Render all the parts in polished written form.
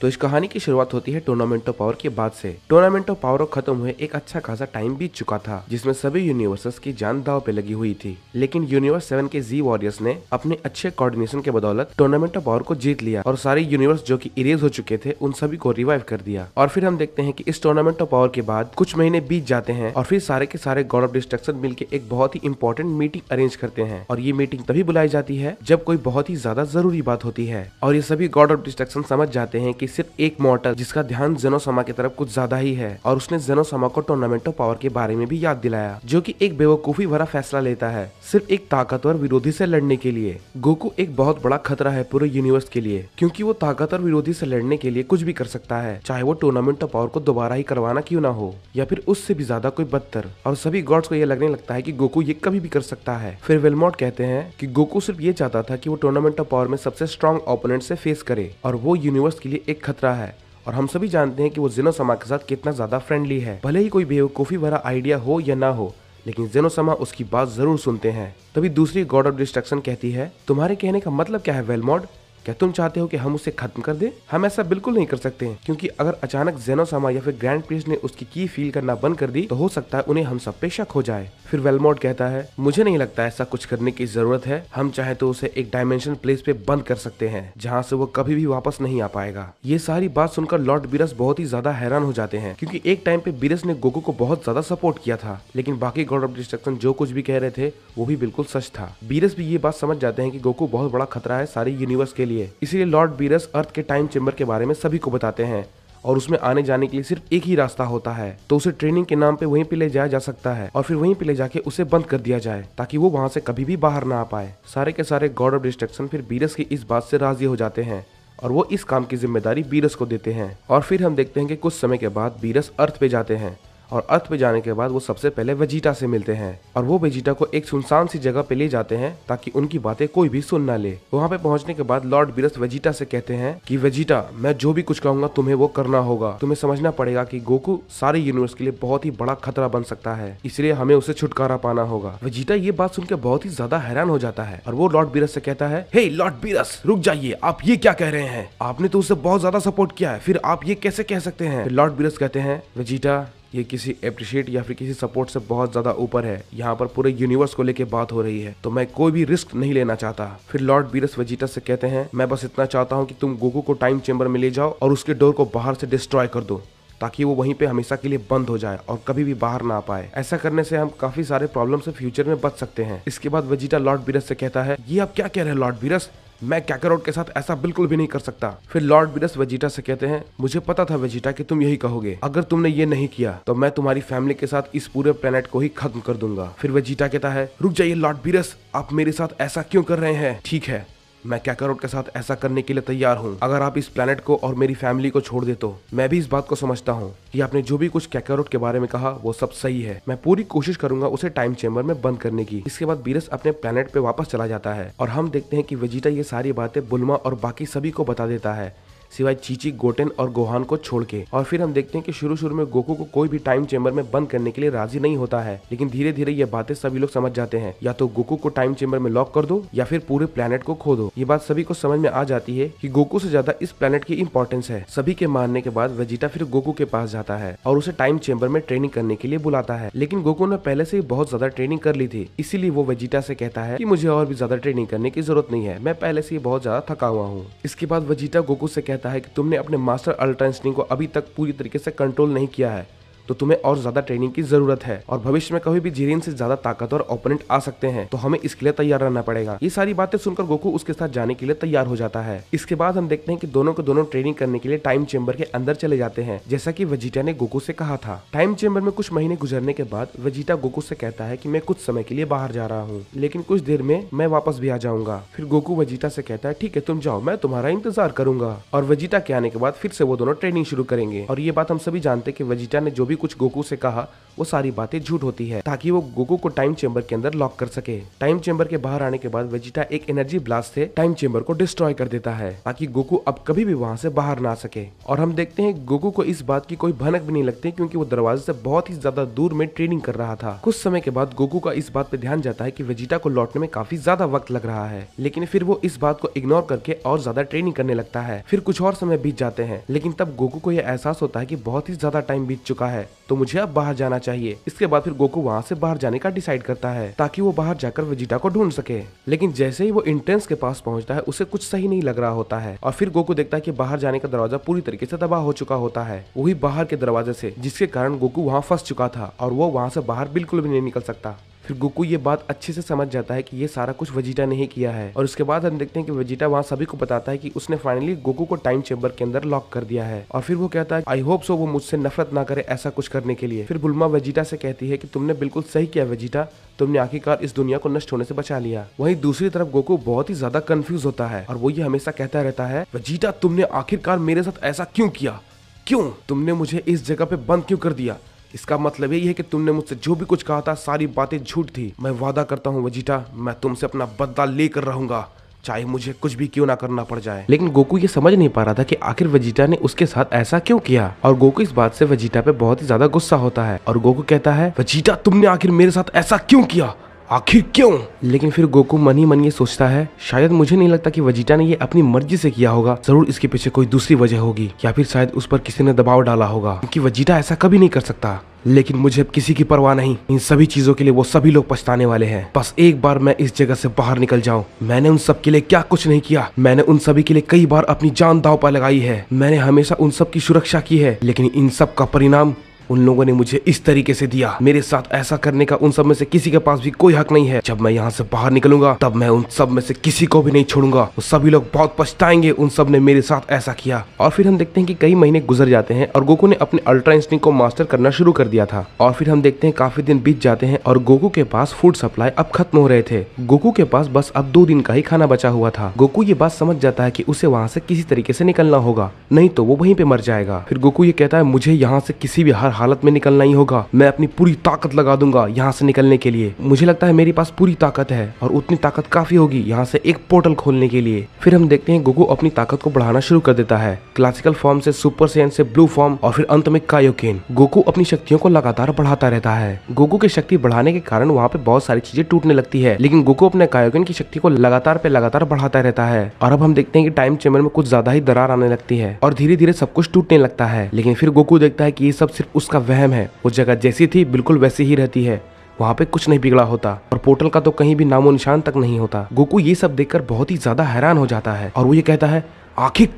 तो इस कहानी की शुरुआत होती है टूर्नामेंट ऑफ पावर के बाद से। टूर्नामेंट ऑफ पावर खत्म हुए एक अच्छा खासा टाइम बीत चुका था, जिसमें सभी यूनिवर्सेस की जान दांव पे लगी हुई थी। लेकिन यूनिवर्स 7 के जी वॉरियर्स ने अपने अच्छे कोऑर्डिनेशन के बदौलत टूर्नामेंट ऑफ पावर को जीत लिया और सारे यूनिवर्स जो कि इरेज हो चुके थे उन सभी को रिवाइव कर दिया। और फिर हम देखते हैं कि इस टूर्नामेंट ऑफ पावर के बाद कुछ महीने बीत जाते हैं और फिर सारे के सारे गॉड ऑफ डिस्ट्रक्शन मिलकर एक बहुत ही इंपॉर्टेंट मीटिंग अरेंज करते हैं। और ये मीटिंग तभी बुलाई जाती है जब कोई बहुत ही ज्यादा जरूरी बात होती है। और ये सभी गॉड ऑफ डिस्ट्रक्शन समझ जाते हैं कि सिर्फ एक मॉर्टल जिसका ध्यान जेनोसामा की तरफ कुछ ज्यादा ही है, और उसने जेनोसामा को टूर्नामेंट ऑफ पावर के बारे में भी याद दिलाया, जो कि एक बेवकूफी भरा फैसला लेता है सिर्फ एक ताकतवर विरोधी से लड़ने के लिए। गोकू एक बहुत बड़ा खतरा है पूरे यूनिवर्स के लिए, क्योंकि वो ताकतवर विरोधी से लड़ने के लिए कुछ भी कर सकता है, चाहे वो टूर्नामेंट ऑफ पावर को दोबारा ही करवाना क्यों ना हो, या फिर उससे भी ज्यादा कोई बदतर। और सभी गॉड्स को ये लगने लगता है कि गोकू ये कभी भी कर सकता है। फिर वेलमॉर्ट कहते हैं कि गोकू सिर्फ ये चाहता था कि वो टूर्नामेंट ऑफ पावर में सबसे स्ट्रॉन्ग ओपोनेंट से फेस करे, और वो यूनिवर्स के लिए एक खतरा है। और हम सभी जानते हैं कि वो जेनोसामा के साथ कितना ज्यादा फ्रेंडली है। भले ही कोई बेवकूफी भरा आइडिया हो या ना हो, लेकिन जेनोसामा उसकी बात जरूर सुनते हैं। तभी दूसरी गॉड ऑफ डिस्ट्रक्शन कहती है, तुम्हारे कहने का मतलब क्या है वेलमॉर्ट? क्या तुम चाहते हो कि हम उसे खत्म कर दें? हम ऐसा बिल्कुल नहीं कर सकते हैं, क्योंकि अगर अचानक जेनोसामा या फिर ग्रैंड प्रीस्ट ने उसकी की फील करना बंद कर दी तो हो सकता है उन्हें हम सब पे शक हो जाए। फिर वेलमॉर्ट कहता है, मुझे नहीं लगता ऐसा कुछ करने की जरूरत है। हम चाहे तो उसे एक डायमेंशन प्लेस पे बंद कर सकते हैं, जहाँ से वो कभी भी वापस नहीं आ पाएगा। ये सारी बात सुनकर लॉर्ड बीरस बहुत ही ज्यादा हैरान हो जाते हैं, क्योंकि एक टाइम पे बीरस ने गोकू को बहुत ज्यादा सपोर्ट किया था, लेकिन बाकी गॉड ऑफ डिस्ट्रक्शन जो कुछ भी कह रहे थे वो भी बिल्कुल सच था। बीरस भी ये बात समझ जाते हैं कि गोकू बहुत बड़ा खतरा है सारे यूनिवर्स के लिए। इसीलिए लॉर्ड बीरस अर्थ के टाइम चेंबर के बारे में सभी को बताते हैं, और उसमें आने जाने के लिए सिर्फ एक ही रास्ता होता है। तो उसे ट्रेनिंग के नाम पे वहीं पे ले जाया जा सकता है, और फिर वहीं पे ले जाके उसे बंद कर दिया जाए, ताकि वो वहां से कभी भी बाहर ना आ पाए। सारे के सारे गॉड ऑफ डिस्ट्रक्शन फिर बीरस की इस बात से राजी हो जाते हैं, और वो इस काम की जिम्मेदारी बीरस को देते हैं। और फिर हम देखते हैं कि कुछ समय के बाद बीरस अर्थ पे जाते हैं, और अर्थ पे जाने के बाद वो सबसे पहले वेजिटा से मिलते हैं, और वो वेजिटा को एक सुनसान सी जगह पे ले जाते हैं ताकि उनकी बातें कोई भी सुन ना ले। वहाँ पे पहुँचने के बाद लॉर्ड बीरस वेजिटा से कहते हैं कि वेजिटा, मैं जो भी कुछ कहूंगा तुम्हें वो करना होगा। तुम्हें समझना पड़ेगा कि गोकू सारे यूनिवर्स के लिए बहुत ही बड़ा खतरा बन सकता है, इसलिए हमें उसे छुटकारा पाना होगा। वेजिटा ये बात सुनकर बहुत ही ज्यादा हैरान हो जाता है, और वो लॉर्ड बीरस से कहता है, हे लॉर्ड बीरस, रुक जाइए, आप ये क्या कह रहे हैं? आपने तो उसे बहुत ज्यादा सपोर्ट किया है, फिर आप ये कैसे कह सकते हैं? लॉर्ड बीरस कहते हैं, वेजिटा, ये किसी अप्रिशिएट या फिर किसी सपोर्ट से बहुत ज्यादा ऊपर है। यहाँ पर पूरे यूनिवर्स को लेके बात हो रही है, तो मैं कोई भी रिस्क नहीं लेना चाहता। फिर लॉर्ड बीरस वेजिटा से कहते हैं, मैं बस इतना चाहता हूँ कि तुम गोकू को टाइम चेंबर में ले जाओ और उसके डोर को बाहर से डिस्ट्रॉय कर दो, ताकि वो वहीं पे हमेशा के लिए बंद हो जाए और कभी भी बाहर ना आ पाए। ऐसा करने से हम काफी सारे प्रॉब्लम से फ्यूचर में बच सकते हैं। इसके बाद वेजिटा लॉर्ड बीरस से कहता है, ये आप क्या कह रहे हैं लॉर्ड बीरस? मैं कैकारोट के साथ ऐसा बिल्कुल भी नहीं कर सकता। फिर लॉर्ड बीरस वेजिटा से कहते हैं, मुझे पता था वेजिटा कि तुम यही कहोगे। अगर तुमने ये नहीं किया तो मैं तुम्हारी फैमिली के साथ इस पूरे प्लेनेट को ही खत्म कर दूंगा। फिर वेजिटा कहता है, रुक जाइए लॉर्ड बीरस, आप मेरे साथ ऐसा क्यों कर रहे हैं? ठीक है, मैं कैकारोट के साथ ऐसा करने के लिए तैयार हूँ। अगर आप इस प्लेनेट को और मेरी फैमिली को छोड़ दे तो मैं भी इस बात को समझता हूँ कि आपने जो भी कुछ कैकारोट के बारे में कहा वो सब सही है। मैं पूरी कोशिश करूंगा उसे टाइम चेंबर में बंद करने की। इसके बाद बीरस अपने प्लेनेट पे वापस चला जाता है, और हम देखते हैं कि वेजिटा ये सारी बातें बुल्मा और बाकी सभी को बता देता है, सिवाय चीची, गोटेन और गोहान को छोड़ के। और फिर हम देखते हैं कि शुरू में गोकू को कोई भी टाइम चेंबर में बंद करने के लिए राजी नहीं होता है, लेकिन धीरे धीरे ये बातें सभी लोग समझ जाते हैं। या तो गोकू को टाइम चेंबर में लॉक कर दो या फिर पूरे प्लेनेट को खो दो। ये बात सभी को समझ में आ जाती है कि गोकू से ज्यादा इस प्लेनेट की इंपॉर्टेंस है। सभी के मानने के बाद वेजिटा फिर गोकू के पास जाता है और उसे टाइम चेंबर में ट्रेनिंग करने के लिए बुलाता है, लेकिन गोकू ने पहले से ही बहुत ज्यादा ट्रेनिंग कर ली थी। इसीलिए वो वेजिटा से कहता है कि मुझे और भी ज्यादा ट्रेनिंग करने की जरूरत नहीं है, मैं पहले से ही बहुत ज्यादा थका हुआ हूँ। इसके बाद वेजिटा गोकू से कहता है कि तुमने अपने मास्टर अल्ट्रा इंस्टिंक्ट को अभी तक पूरी तरीके से कंट्रोल नहीं किया है, तो तुम्हें और ज्यादा ट्रेनिंग की जरूरत है, और भविष्य में कभी भी जिरेन से ज्यादा ताकतवर ओपोनेंट आ सकते हैं, तो हमें इसके लिए तैयार रहना पड़ेगा। ये सारी बातें सुनकर गोकू उसके साथ जाने के लिए तैयार हो जाता है। इसके बाद हम देखते हैं कि दोनों को दोनों ट्रेनिंग करने के लिए टाइम चेंबर के अंदर चले जाते हैं, जैसा कि वेजिटा ने गोकू से कहा था। टाइम चेंबर में कुछ महीने गुजरने के बाद वेजिटा गोकू से कहता है कि मैं कुछ समय के लिए बाहर जा रहा हूँ, लेकिन कुछ देर में मैं वापस भी आ जाऊंगा। फिर गोकू वेजिटा से कहता है, ठीक है तुम जाओ, मैं तुम्हारा इंतजार करूंगा। और वेजिटा के आने के बाद फिर से वो दोनों ट्रेनिंग शुरू करेंगे। और ये बात हम सभी जानते हैं कि वेजिटा ने जो भी कुछ गोकू से कहा वो सारी बातें झूठ होती है, ताकि वो गोकू को टाइम चेंबर के अंदर लॉक कर सके। टाइम चेंबर के बाहर आने के बाद वेजिटा एक एनर्जी ब्लास्ट से टाइम चेंबर को डिस्ट्रॉय कर देता है, ताकि गोकू अब कभी भी वहां से बाहर ना सके। और हम देखते हैं गोकू को इस बात की कोई भनक भी नहीं लगती, क्योंकि वो दरवाजे से बहुत ही ज्यादा दूर में ट्रेनिंग कर रहा था। कुछ समय के बाद गोकू का इस बात पे ध्यान जाता है कि वेजिटा को लौटने में काफी ज्यादा वक्त लग रहा है, लेकिन फिर वो इस बात को इग्नोर करके और ज्यादा ट्रेनिंग करने लगता है। फिर कुछ और समय बीत जाते हैं, लेकिन तब गोकू को यह एहसास होता है कि बहुत ही ज्यादा टाइम बीत चुका है, तो मुझे अब बाहर जाना चाहिए। इसके बाद फिर गोकू वहां से बाहर जाने का डिसाइड करता है, ताकि वो बाहर जाकर वेजिटा को ढूंढ सके। लेकिन जैसे ही वो इंटेंस के पास पहुंचता है, उसे कुछ सही नहीं लग रहा होता है, और फिर गोकू देखता है कि बाहर जाने का दरवाजा पूरी तरीके से तबाह हो चुका होता है, वही बाहर के दरवाजे से, जिसके कारण गोकू वहां फंस चुका था और वो वहां से बाहर बिल्कुल भी नहीं निकल सकता। फिर गोकू ये बात अच्छे से समझ जाता है कि ये सारा कुछ वेजिटा ने ही किया है, और उसके बाद हम देखते हैं कि वेजिटा वहाँ सभी को बताता है कि उसने फाइनली गोकू को टाइम चेंबर के अंदर लॉक कर दिया है। और फिर वो कहता है आई होप सो वो मुझसे नफरत ना करे ऐसा कुछ करने के लिए। फिर बुल्मा वेजिटा से कहती है कि तुमने बिल्कुल सही किया वेजिटा, तुमने आखिरकार इस दुनिया को नष्ट होने से बचा लिया। वहीं दूसरी तरफ गोकू बहुत ही ज्यादा कंफ्यूज होता है, और वो ये हमेशा कहता रहता है वेजिटा तुमने आखिरकार मेरे साथ ऐसा क्यों किया, क्यों तुमने मुझे इस जगह पे बंद क्यों कर दिया। इसका मतलब यही है कि तुमने मुझसे जो भी कुछ कहा था सारी बातें झूठ थी। मैं वादा करता हूँ वेजिटा, मैं तुमसे अपना बदला लेकर रहूंगा, चाहे मुझे कुछ भी क्यों ना करना पड़ जाए। लेकिन गोकू ये समझ नहीं पा रहा था कि आखिर वेजिटा ने उसके साथ ऐसा क्यों किया, और गोकू इस बात से वेजिटा पे बहुत ही ज्यादा गुस्सा होता है, और गोकू कहता है वेजिटा तुमने आखिर मेरे साथ ऐसा क्यों किया, आखिर क्यों। लेकिन फिर गोकू मन ही मन ये सोचता है शायद मुझे नहीं लगता कि वेजिटा ने ये अपनी मर्जी से किया होगा, जरूर इसके पीछे कोई दूसरी वजह होगी, या फिर शायद उस पर किसी ने दबाव डाला होगा, क्योंकि वेजिटा ऐसा कभी नहीं कर सकता। लेकिन मुझे अब किसी की परवाह नहीं, इन सभी चीजों के लिए वो सभी लोग पछताने वाले हैं। बस एक बार मैं इस जगह से बाहर निकल जाऊं। मैंने उन सब के लिए क्या कुछ नहीं किया, मैंने उन सभी के लिए कई बार अपनी जान दांव पर लगाई है, मैंने हमेशा उन सब की सुरक्षा की है, लेकिन इन सब का परिणाम उन लोगों ने मुझे इस तरीके से दिया। मेरे साथ ऐसा करने का उन सब में से किसी के पास भी कोई हक नहीं है। जब मैं यहाँ से बाहर निकलूंगा तब मैं उन सब में से किसी को भी नहीं छोड़ूंगा, वो सभी लोग बहुत पछताएंगे उन सब ने मेरे साथ ऐसा किया। और फिर हम देखते हैं कि कई महीने गुजर जाते हैं और गोकू ने अपने अल्ट्रा इंस्टिंक्ट को मास्टर करना शुरू कर दिया था। और फिर हम देखते हैं काफी दिन बीत जाते हैं और गोकू के पास फूड सप्लाई अब खत्म हो रहे थे। गोकू के पास बस अब 2 दिन का ही खाना बचा हुआ था। गोकू ये बात समझ जाता है कि उसे वहाँ से किसी तरीके से निकलना होगा, नहीं तो वो वहीं पे मर जाएगा। फिर गोकू ये कहता है मुझे यहाँ से किसी भी हर हालत में निकलना ही होगा, मैं अपनी पूरी ताकत लगा दूंगा यहाँ से निकलने के लिए। मुझे लगता है मेरे पास पूरी ताकत है और उतनी ताकत काफी होगी यहाँ से एक पोर्टल खोलने के लिए। फिर हम देखते हैं गोकू अपनी ताकत को बढ़ाना शुरू कर देता है, क्लासिकल फॉर्म से सुपर सैयन से ब्लू फॉर्म और फिर अंत में कायोकेन। गोकू अपनी शक्तियों को लगातार बढ़ाता रहता है। गोकू की शक्ति बढ़ाने के कारण वहाँ पे बहुत सारी चीजें टूटने लगती है, लेकिन गोकू अपने कायोकेन की शक्ति को लगातार बढ़ाता रहता है। और अब हम देखते हैं कि टाइम चेंबर में कुछ ज्यादा ही दरार आने लगती है और धीरे धीरे सब कुछ टूटने लगता है। लेकिन फिर गोकू देखता है कि ये सब सिर्फ उसका वहम है, वो जगह जैसी थी बिल्कुल वैसी ही रहती है, वहाँ पे कुछ नहीं बिगड़ा होता और पोर्टल का तो कहीं भी नामो निशान तक नहीं होता। गोकू ये सब देखकर बहुत ही ज्यादा हैरान हो जाता है और वो ये कहता है आखिर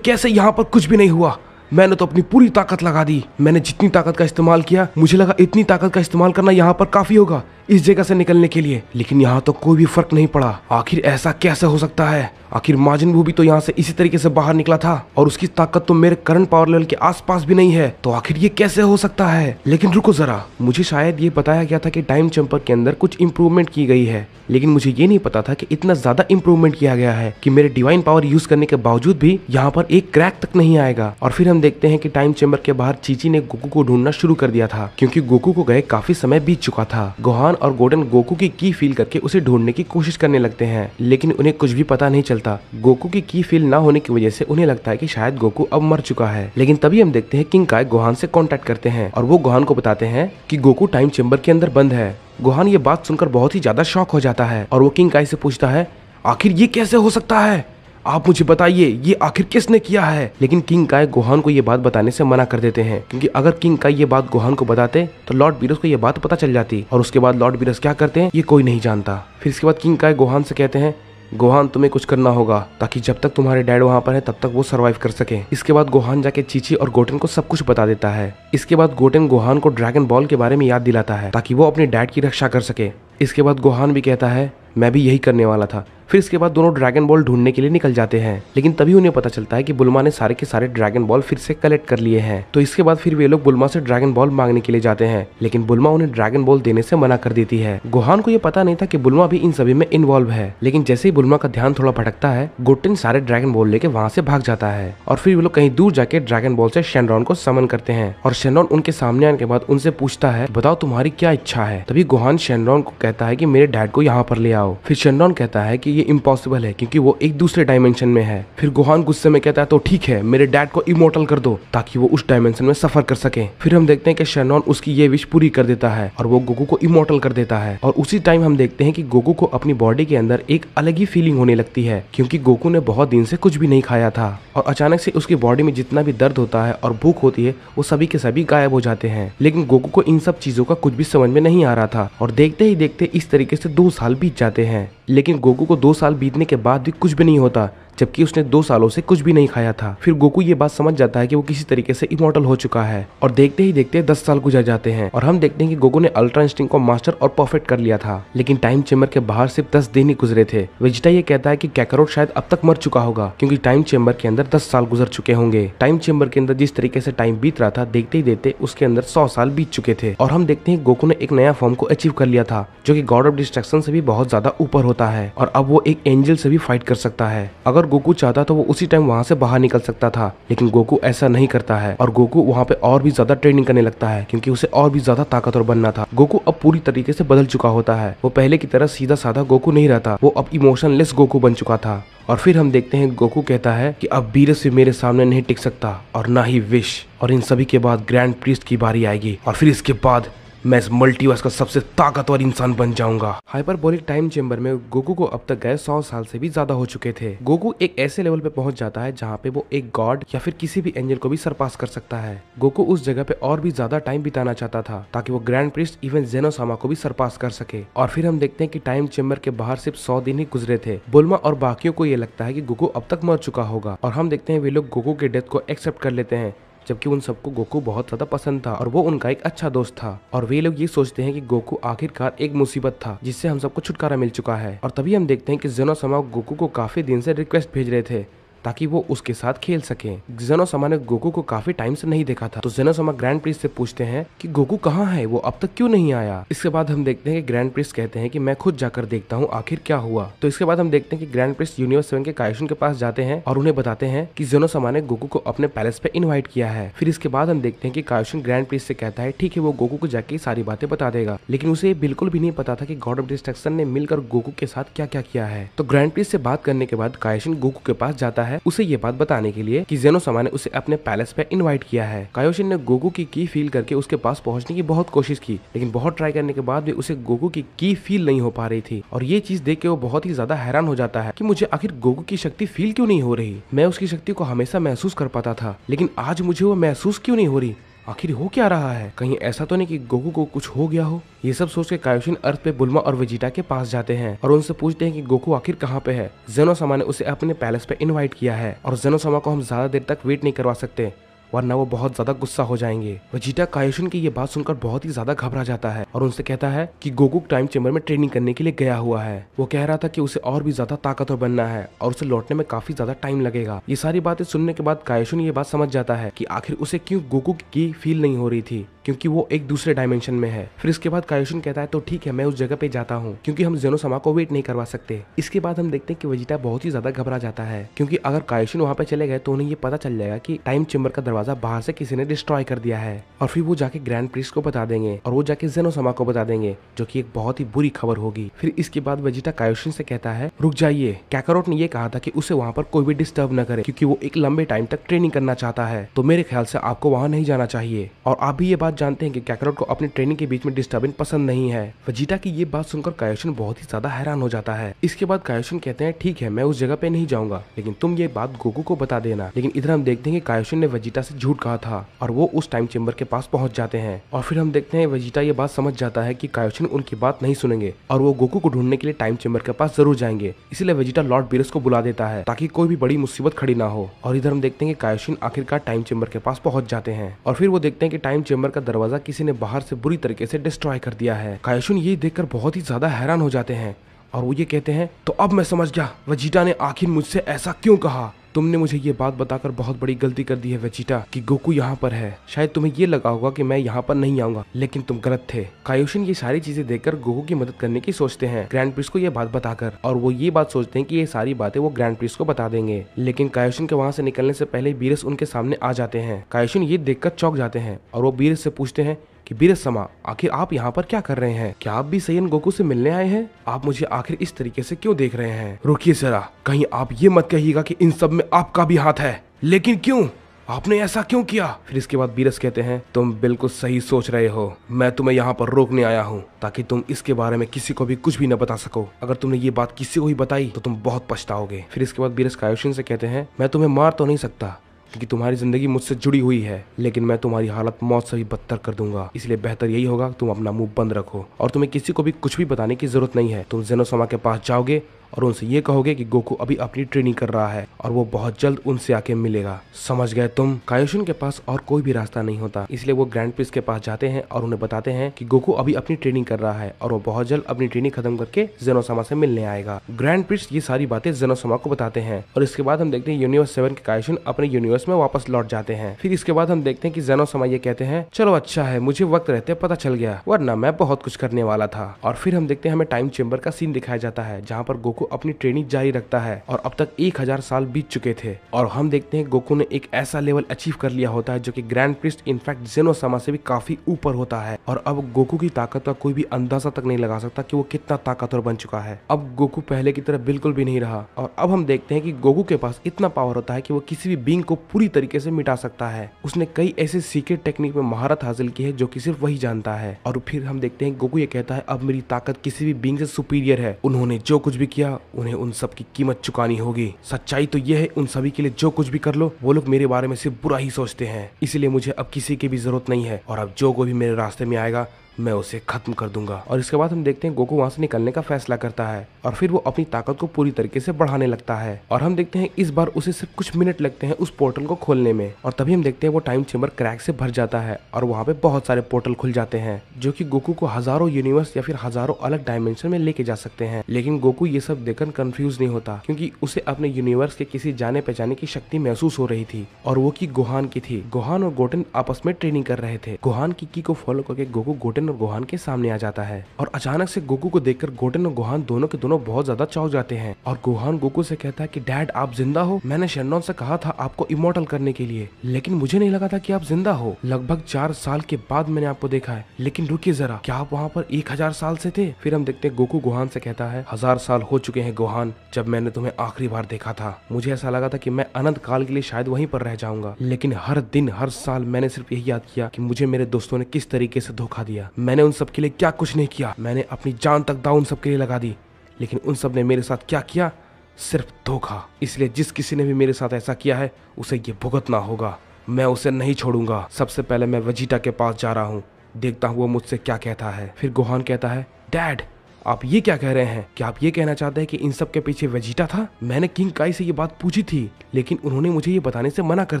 कैसे यहाँ पर कुछ भी नहीं हुआ। मैंने तो अपनी पूरी ताकत लगा दी, मैंने जितनी ताकत का इस्तेमाल किया मुझे लगा इतनी ताकत का इस्तेमाल करना यहाँ पर काफी होगा इस जगह से निकलने के लिए, लेकिन यहाँ तो कोई भी फर्क नहीं पड़ा। आखिर ऐसा कैसे हो सकता है? आखिर माजिन बू भी तो यहाँ से इसी तरीके से बाहर निकला था और उसकी ताकत तो मेरे करंट पावर लेवल के आसपास भी नहीं है, तो आखिर ये कैसे हो सकता है? लेकिन रुको जरा, मुझे शायद ये बताया गया था कि टाइम चैम्बर के अंदर कुछ इंप्रूवमेंट की गई है, लेकिन मुझे ये नहीं पता था कि इतना ज्यादा इंप्रूवमेंट किया गया है कि मेरे डिवाइन पावर यूज करने के बावजूद भी यहाँ पर एक क्रैक तक नहीं आएगा। और फिर हम देखते हैं कि टाइम चैम्बर के बाहर चीची ने गोकू को ढूंढना शुरू कर दिया था, क्योंकि गोकू को गए काफी समय बीत चुका था। गोहान और गोटेन गोकू की की फील करके उसे ढूंढने की कोशिश करने लगते हैं, लेकिन उन्हें कुछ भी पता नहीं चलता। गोकू की फील ना होने की वजह से उन्हें लगता है कि शायद गोकू अब मर चुका है। लेकिन तभी हम देखते हैं किंग काय गोहान से कांटेक्ट करते हैं और वो गोहान को बताते हैं कि गोकू टाइम चैम्बर के अंदर बंद है। गोहान ये बात सुनकर बहुत ही ज्यादा शॉक हो जाता है और वो किंग काय से पूछता है आखिर ये कैसे हो सकता है, आप मुझे बताइए ये आखिर किसने किया है। लेकिन किंग काय गोहान को ये बात बताने से मना कर देते हैं, क्योंकि अगर किंग काय ये बात गोहान को बताते तो लॉर्ड बीरस को ये बात पता चल जाती और उसके बाद लॉर्ड बीरस क्या करते हैं ये कोई नहीं जानता। फिर इसके बाद किंग काय गोहान से कहते हैं गोहान तुम्हें कुछ करना होगा ताकि जब तक तुम्हारे डैड वहाँ पर है तब तक वो सरवाइव कर सके। इसके बाद गोहान जाके चीची और गोटेन को सब कुछ बता देता है। इसके बाद गोटेन गोहान को ड्रैगन बॉल के बारे में याद दिलाता है ताकि वो अपने डैड की रक्षा कर सके। इसके बाद गोहान भी कहता है मैं भी यही करने वाला था, फिर इसके बाद दोनों ड्रैगन बॉल ढूंढने के लिए निकल जाते हैं, लेकिन तभी उन्हें पता चलता है कि बुल्मा ने सारे के सारे ड्रैगन बॉल फिर से कलेक्ट कर लिए हैं। तो इसके बाद फिर वे लोग बुल्मा से ड्रैगन बॉल मांगने के लिए जाते हैं, लेकिन बुल्मा उन्हें ड्रैगन बॉल देने से मना कर देती है। गोहान को ये पता नहीं था कि बुल्मा भी इन सभी में इन्वॉल्व है, लेकिन जैसे ही बुल्मा का ध्यान थोड़ा भटकता है, गोटेन सारे ड्रैगन बॉल लेके वहाँ से भाग जाता है और फिर वे लोग कहीं दूर जाके ड्रैगन बॉल से शेनरॉन को समन करते हैं और शेनरॉन उनके सामने आने के बाद उनसे पूछता है, बताओ तुम्हारी क्या इच्छा है। तभी गोहान शेनरॉन को कहता है कि मेरे डैड को यहाँ पर ले आओ। फिर शेनरॉन कहता है कि ये इम्पॉसिबल है क्योंकि वो एक दूसरे डायमेंशन में है। फिर गोहान गुस्से में कहता है, तो ठीक है, मेरे डैड को इमोर्टल कर दो ताकि वो उस डायमेंशन में सफर कर सके। फिर हम देखते हैं कि शेनरॉन उसकी ये विश पूरी कर देता है और वो गोकू को इमोर्टल कर देता है। और उसी टाइम हम देखते हैं कि गोकू को अपनी बॉडी के अंदर एक अलग ही फीलिंग होने लगती है क्योंकि गोकू ने बहुत दिन से कुछ भी नहीं खाया था और अचानक से उसकी बॉडी में जितना भी दर्द होता है और भूख होती है वो सभी के सभी गायब हो जाते हैं। लेकिन गोकू को इन सब चीजों का कुछ भी समझ में नहीं आ रहा था और देखते ही देखते इस तरीके से 2 साल बीत जाते हैं। लेकिन गोकू को 2 साल बीतने के बाद भी कुछ भी नहीं होता, जबकि उसने 2 सालों से कुछ भी नहीं खाया था। फिर गोकू ये बात समझ जाता है कि वो किसी तरीके से इमॉर्टल हो चुका है और देखते ही देखते 10 साल गुजर जाते हैं और हम देखते हैं कि गोकू ने अल्ट्रा इंस्टिंक्ट को मास्टर और परफेक्ट कर लिया था। लेकिन टाइम चेंबर के बाहर सिर्फ 10 दिन ही गुजरे थे। वेजिटा ये कहता है कि कैकारोट शायद अब तक मर चुका होगा क्योंकि टाइम चेंबर के अंदर 10 साल गुजर चुके होंगे। टाइम चेंबर के अंदर जिस तरीके से टाइम बीत रहा था, देखते ही देखते उसके अंदर 100 साल बीत चुके थे। और हम देखते हैं गोकू ने एक नया फॉर्म को अचीव कर लिया था जो कि गॉड ऑफ डिस्ट्रक्शन से भी बहुत ज्यादा ऊपर होता है और अब वो एक एंजल से भी फाइट कर सकता है। अगर गोकू चाहता तो वो उसी टाइम वहाँ से बाहर निकल सकता था, लेकिन गोकू ऐसा नहीं करता है और गोकू वहाँ पे और भी ज्यादा ट्रेनिंग करने लगता है क्योंकि उसे और भी ज्यादा ताकतवर बनना था। गोकू अब पूरी तरीके से बदल चुका होता है, वो पहले की तरह सीधा साधा गोकू नहीं रहता, वो अब इमोशनलेस गोकू बन चुका था। और फिर हम देखते हैं गोकू कहता है कि अब बीरस भी मेरे सामने नहीं टिक सकता और ना ही विश, और इन सभी के बाद ग्रैंड प्रीस्ट की बारी आएगी और फिर इसके बाद मैं इस मल्टीवर्स का सबसे ताकतवर इंसान बन जाऊंगा। हाइपरबोलिक टाइम चेंबर में गोकू को अब तक गए 100 साल से भी ज्यादा हो चुके थे। गोकू एक ऐसे लेवल पे पहुंच जाता है जहां पे वो एक गॉड या फिर किसी भी एंजल को भी सरपास कर सकता है। गोकू उस जगह पे और भी ज्यादा टाइम बिताना चाहता था ताकि वो ग्रैंड प्रीस्ट इवन जेनोसामा को भी सरपास कर सके। और फिर हम देखते हैं कि टाइम चेंबर के बाहर सिर्फ 100 दिन ही गुजरे थे। बुल्मा और बाकियों को ये लगता है कि गोकू अब तक मर चुका होगा और हम देखते हैं वे लोग गोकू के डेथ को एक्सेप्ट कर लेते हैं, जबकि उन सबको गोकू बहुत ज्यादा पसंद था और वो उनका एक अच्छा दोस्त था। और वे लोग ये सोचते हैं कि गोकू आखिरकार एक मुसीबत था जिससे हम सबको छुटकारा मिल चुका है। और तभी हम देखते हैं कि जेनोसामा गोकू को काफी दिन से रिक्वेस्ट भेज रहे थे ताकि वो उसके साथ खेल सके। जेनोसामा ने गोकू को काफी टाइम से नहीं देखा था, तो जेनोसामा ग्रैंड प्रीस्ट से पूछते हैं कि गोकू कहाँ है, वो अब तक क्यों नहीं आया। इसके बाद हम देखते हैं कि ग्रैंड प्रीस्ट कहते हैं कि मैं खुद जाकर देखता हूँ आखिर क्या हुआ। तो इसके बाद हम देखते हैं कि ग्रैंड प्रीस्ट यूनिवर्स 7 के कायोशिन के पास जाते हैं और उन्हें बताते हैं कि जेनोसामा ने गोकू को अपने पैलेस पे इन्वाइट किया है। फिर इसके बाद हम देखते हैं कि कायोशिन ग्रैंड प्रीस्ट से कहता है ठीक है, वो गोकू को जाके सारी बातें बता देगा, लेकिन उसे बिल्कुल भी नहीं पता था कि गॉड ऑफ डिस्ट्रक्शन ने मिलकर गोकू के साथ क्या क्या किया है। तो ग्रैंड प्रीस्ट से बात करने के बाद कायोशिन गोकू के पास जाता है उसे ये बात बताने के लिए कि जेनोसामा ने उसे अपने पैलेस पे इनवाइट किया है। कायोशिन ने गोकू की फील करके उसके पास पहुंचने की बहुत कोशिश की, लेकिन बहुत ट्राई करने के बाद भी उसे गोकू की फील नहीं हो पा रही थी। और ये चीज देख के वो बहुत ही ज्यादा हैरान हो जाता है कि मुझे आखिर गोकू की शक्ति फील क्यों नहीं हो रही। मैं उसकी शक्ति को हमेशा महसूस कर पाता था, लेकिन आज मुझे वो महसूस क्यों नहीं हो रही। आखिर हो क्या रहा है, कहीं ऐसा तो नहीं कि गोकू को कुछ हो गया हो। ये सब सोच के कायोशिन अर्थ पे बुल्मा और वेजिटा के पास जाते हैं और उनसे पूछते हैं कि गोकू आखिर कहाँ पे है। जेनोसामा ने उसे अपने पैलेस पे इनवाइट किया है और जेनोसामा को हम ज्यादा देर तक वेट नहीं करवा सकते वरना वो बहुत ज्यादा गुस्सा हो जाएंगे। वेजिटा कायोशिन की ये बात सुनकर बहुत ही ज्यादा घबरा जाता है और उनसे कहता है कि गोकू टाइम चेंबर में ट्रेनिंग करने के लिए गया हुआ है। वो कह रहा था कि उसे और भी ज्यादा ताकतवर बनना है और उसे लौटने में काफी ज्यादा टाइम लगेगा। ये सारी बातें सुनने के बाद कायोशिन ये बात समझ जाता है कि आखिर उसे क्यों गोकू की फील नहीं हो रही थी, क्योंकि वो एक दूसरे डायमेंशन में है। फिर इसके बाद कायोशिन कहता है तो ठीक है, मैं उस जगह पे जाता हूँ क्योंकि हम जेनोसामा को वेट नहीं करवा सकते। इसके बाद हम देखते हैं कि वेजिटा बहुत ही ज्यादा घबरा जाता है क्योंकि अगर कायोशिन वहाँ पे चले गए तो उन्हें ये पता चल जाएगा कि टाइम चेंबर का दरवाजा बाहर से किसी ने डिस्ट्रॉय कर दिया है और फिर वो जाके ग्रैंड प्रीस्ट को बता देंगे और वो जाके जेनोसामा को बता देंगे, जो कि एक बहुत ही बुरी खबर होगी। फिर इसके बाद वेजिटा कायोशिन से कहता है रुक जाइए, कैकारोट ने ये कहा था कि उसे वहाँ पर कोई भी डिस्टर्ब न करे क्योंकि वो एक लंबे टाइम तक ट्रेनिंग करना चाहता है, तो मेरे ख्याल से आपको वहाँ नहीं जाना चाहिए। और आप भी ये बात जानते हैं कि कैकारोट को अपनी ट्रेनिंग के बीच में डिस्टर्बेंस पसंद नहीं है। वेजिटा की ये बात सुनकर कायोशिन बहुत ही ज्यादा हैरान हो जाता है। इसके बाद कायोशिन कहते हैं ठीक है, मैं उस जगह पे नहीं जाऊंगा, लेकिन तुम ये बात गोकू को बता देना। लेकिन इधर हम देखते हैं कि कायोशिन ने वेजिटा से झूठ कहा था और वो उस टाइम चेंबर के पास पहुंच जाते हैं। और फिर हम देखते हैं वेजिटा ये बात समझ जाता है कि कायोशिन उनकी बात नहीं सुनेंगे और वो गोकू को ढूंढने के लिए टाइम चेंबर के पास जरूर जाएंगे। इसलिए वेजिटा लॉर्ड बीरस को बुला देता है ताकि कोई भी बड़ी मुसीबत खड़ी ना हो। और इधर हम देखते हैं कि कायोशिन आखिरकार टाइम चेंबर के पास पहुंच जाते हैं और फिर वो देखते हैं कि टाइम चेंबर का दरवाजा किसी ने बाहर से बुरी तरीके से डिस्ट्रॉय कर दिया है। कायोशिन ये देखकर बहुत ही ज्यादा हैरान हो जाते हैं और वो ये कहते हैं तो अब मैं समझ गया वेजिटा ने आखिर मुझसे ऐसा क्यों कहा। तुमने मुझे ये बात बताकर बहुत बड़ी गलती कर दी है वेजिटा कि गोकू यहाँ पर है। शायद तुम्हें ये लगा होगा कि मैं यहाँ पर नहीं आऊंगा, लेकिन तुम गलत थे। कायोशिन ये सारी चीजें देखकर गोकू की मदद करने की सोचते हैं ग्रैंड प्रिंस को ये बात बताकर, और वो ये बात सोचते हैं कि ये सारी बातें वो ग्रैंड प्रिंस को बता देंगे। लेकिन कायोशिन के वहाँ से निकलने से पहले बीरस उनके सामने आ जाते हैं। कायोशिन ये देखकर चौंक जाते हैं और वो बीरस से पूछते हैं कि बीरस समा, आखिर आप यहाँ पर क्या कर रहे हैं? क्या आप भी सैयन गोकू से मिलने आए हैं? आप मुझे आखिर इस तरीके से क्यों देख रहे हैं? रुकिए जरा, कहीं आप ये मत कहिएगा कि इन सब में आपका भी हाथ है। लेकिन क्यों? आपने ऐसा क्यों किया? फिर इसके बाद बीरस कहते हैं तुम बिल्कुल सही सोच रहे हो। मैं तुम्हें यहाँ पर रोकने आया हूँ ताकि तुम इसके बारे में किसी को भी कुछ भी न बता सको। अगर तुमने ये बात किसी को भी बताई तो तुम बहुत पछताओगे। फिर इसके बाद बीरस कायोशिन से कहते हैं मैं तुम्हें मार तो नहीं सकता क्योंकि तुम्हारी जिंदगी मुझसे जुड़ी हुई है, लेकिन मैं तुम्हारी हालत मौत से भी बदतर कर दूंगा। इसलिए बेहतर यही होगा तुम अपना मुंह बंद रखो और तुम्हें किसी को भी कुछ भी बताने की जरूरत नहीं है। तुम जेनोसमा के पास जाओगे और उनसे ये कहोगे कि गोकू अभी अपनी ट्रेनिंग कर रहा है और वो बहुत जल्द उनसे आके मिलेगा। समझ गए तुम? कायोशिन के पास और कोई भी रास्ता नहीं होता, इसलिए वो ग्रैंड प्रिंस के पास जाते हैं और उन्हें बताते हैं कि गोकू अभी अपनी ट्रेनिंग कर रहा है और वो बहुत जल्द अपनी ट्रेनिंग खत्म करके जेनोसमा से मिलने आएगा। ग्रैंड प्रिंस ये सारी बातें जेनोसमा को बताते हैं और इसके बाद हम देखते हैं यूनिवर्स 7 के कायोशिन अपने यूनिवर्स में वापस लौट जाते हैं। फिर इसके बाद हम देखते हैं कि जेनोसमा ये कहते हैं चलो अच्छा है, मुझे वक्त रहते पता चल गया, वरना मैं बहुत कुछ करने वाला था। और फिर हम देखते हैं हमें टाइम चेंबर का सीन दिखाया जाता है जहाँ पर गोकू अपनी ट्रेनिंग जारी रखता है और अब तक 1000 साल बीत चुके थे और हम देखते हैं गोकू ने एक ऐसा लेवल अचीव कर लिया होता है जो कि ग्रैंड प्रिंस इनफैक्ट जेनोसमा से भी काफी ऊपर होता है और अब गोकू की ताकत का कोई भी अंदाजा तक नहीं लगा सकता कि वो कितना ताकतवर बन चुका है। अब गोकू पहले की तरह बिल्कुल भी नहीं रहा और अब हम देखते हैं कि गोकू के पास इतना पावर होता है कि वो किसी भी बीइंग को पूरी तरीके से मिटा सकता है। उसने कई ऐसे सीक्रेट टेक्निक में महारत हासिल की है जो कि सिर्फ वही जानता है। और फिर हम देखते हैं गोकू ये कहता है अब मेरी ताकत किसी भी बीइंग से सुपीरियर है। उन्होंने जो कुछ भी किया उन्हें उन सब की कीमत चुकानी होगी। सच्चाई तो यह है उन सभी के लिए जो कुछ भी कर लो वो लोग मेरे बारे में सिर्फ बुरा ही सोचते हैं, इसलिए मुझे अब किसी की भी जरूरत नहीं है और अब जो कोई भी मेरे रास्ते में आएगा मैं उसे खत्म कर दूंगा। और इसके बाद हम देखते हैं गोकू वहां से निकलने का फैसला करता है और फिर वो अपनी ताकत को पूरी तरीके से बढ़ाने लगता है और हम देखते हैं इस बार उसे सिर्फ कुछ मिनट लगते हैं उस पोर्टल को खोलने में और तभी हम देखते हैं वो टाइम चेंबर क्रैक से भर जाता है और वहाँ पे बहुत सारे पोर्टल खुल जाते हैं जो कि गोकू को हजारों यूनिवर्स या फिर हजारों अलग डायमेंशन में लेके जा सकते हैं। लेकिन गोकू ये सब देखकर कंफ्यूज नहीं होता क्योंकि उसे अपने यूनिवर्स के किसी जाने पहचाने की शक्ति महसूस हो रही थी और वो की गोहान की थी। गोहान और गोटेन आपस में ट्रेनिंग कर रहे थे। गोहान की को फॉलो करके गोकू गोटेन और गोहान के सामने आ जाता है और अचानक से गोकू को देखकर गोटेन और गोहान दोनों के दोनों बहुत ज्यादा चौंक जाते हैं और गोहान गोकू से कहता है कि डैड आप जिंदा हो? मैंने शेनडॉन से कहा था आपको इमोर्टल करने के लिए, लेकिन मुझे नहीं लगा था कि आप जिंदा हो। लगभग 4 साल के बाद मैंने आपको देखा है, लेकिन रुकिए जरा, क्या आप वहाँ पर 1000 साल से थे? फिर हम देखते हैं गोकू गोहान से कहता है 1000 साल हो चुके हैं गोहान, जब मैंने तुम्हें आखिरी बार देखा था मुझे ऐसा लगा था कि मैं अनंत काल के लिए शायद वहीं पर रह जाऊंगा, लेकिन हर दिन हर साल मैंने सिर्फ यही याद किया कि मुझे मेरे दोस्तों ने किस तरीके से धोखा दिया। मैंने उन सब के लिए क्या कुछ नहीं किया, मैंने अपनी जान तक दांव उन सब के लिए लगा दी, लेकिन उन सब ने मेरे साथ क्या किया? सिर्फ धोखा। इसलिए जिस किसी ने भी मेरे साथ ऐसा किया है उसे ये भुगतना होगा, मैं उसे नहीं छोड़ूंगा। सबसे पहले मैं वेजिटा के पास जा रहा हूँ, देखता हूँ वो मुझसे क्या कहता है। फिर गोहान कहता है डैड आप ये क्या कह रहे हैं? क्या आप ये कहना चाहते हैं कि इन सब के पीछे वेजिटा था? मैंने किंग काई से ये बात पूछी थी, लेकिन उन्होंने मुझे ये बताने से मना कर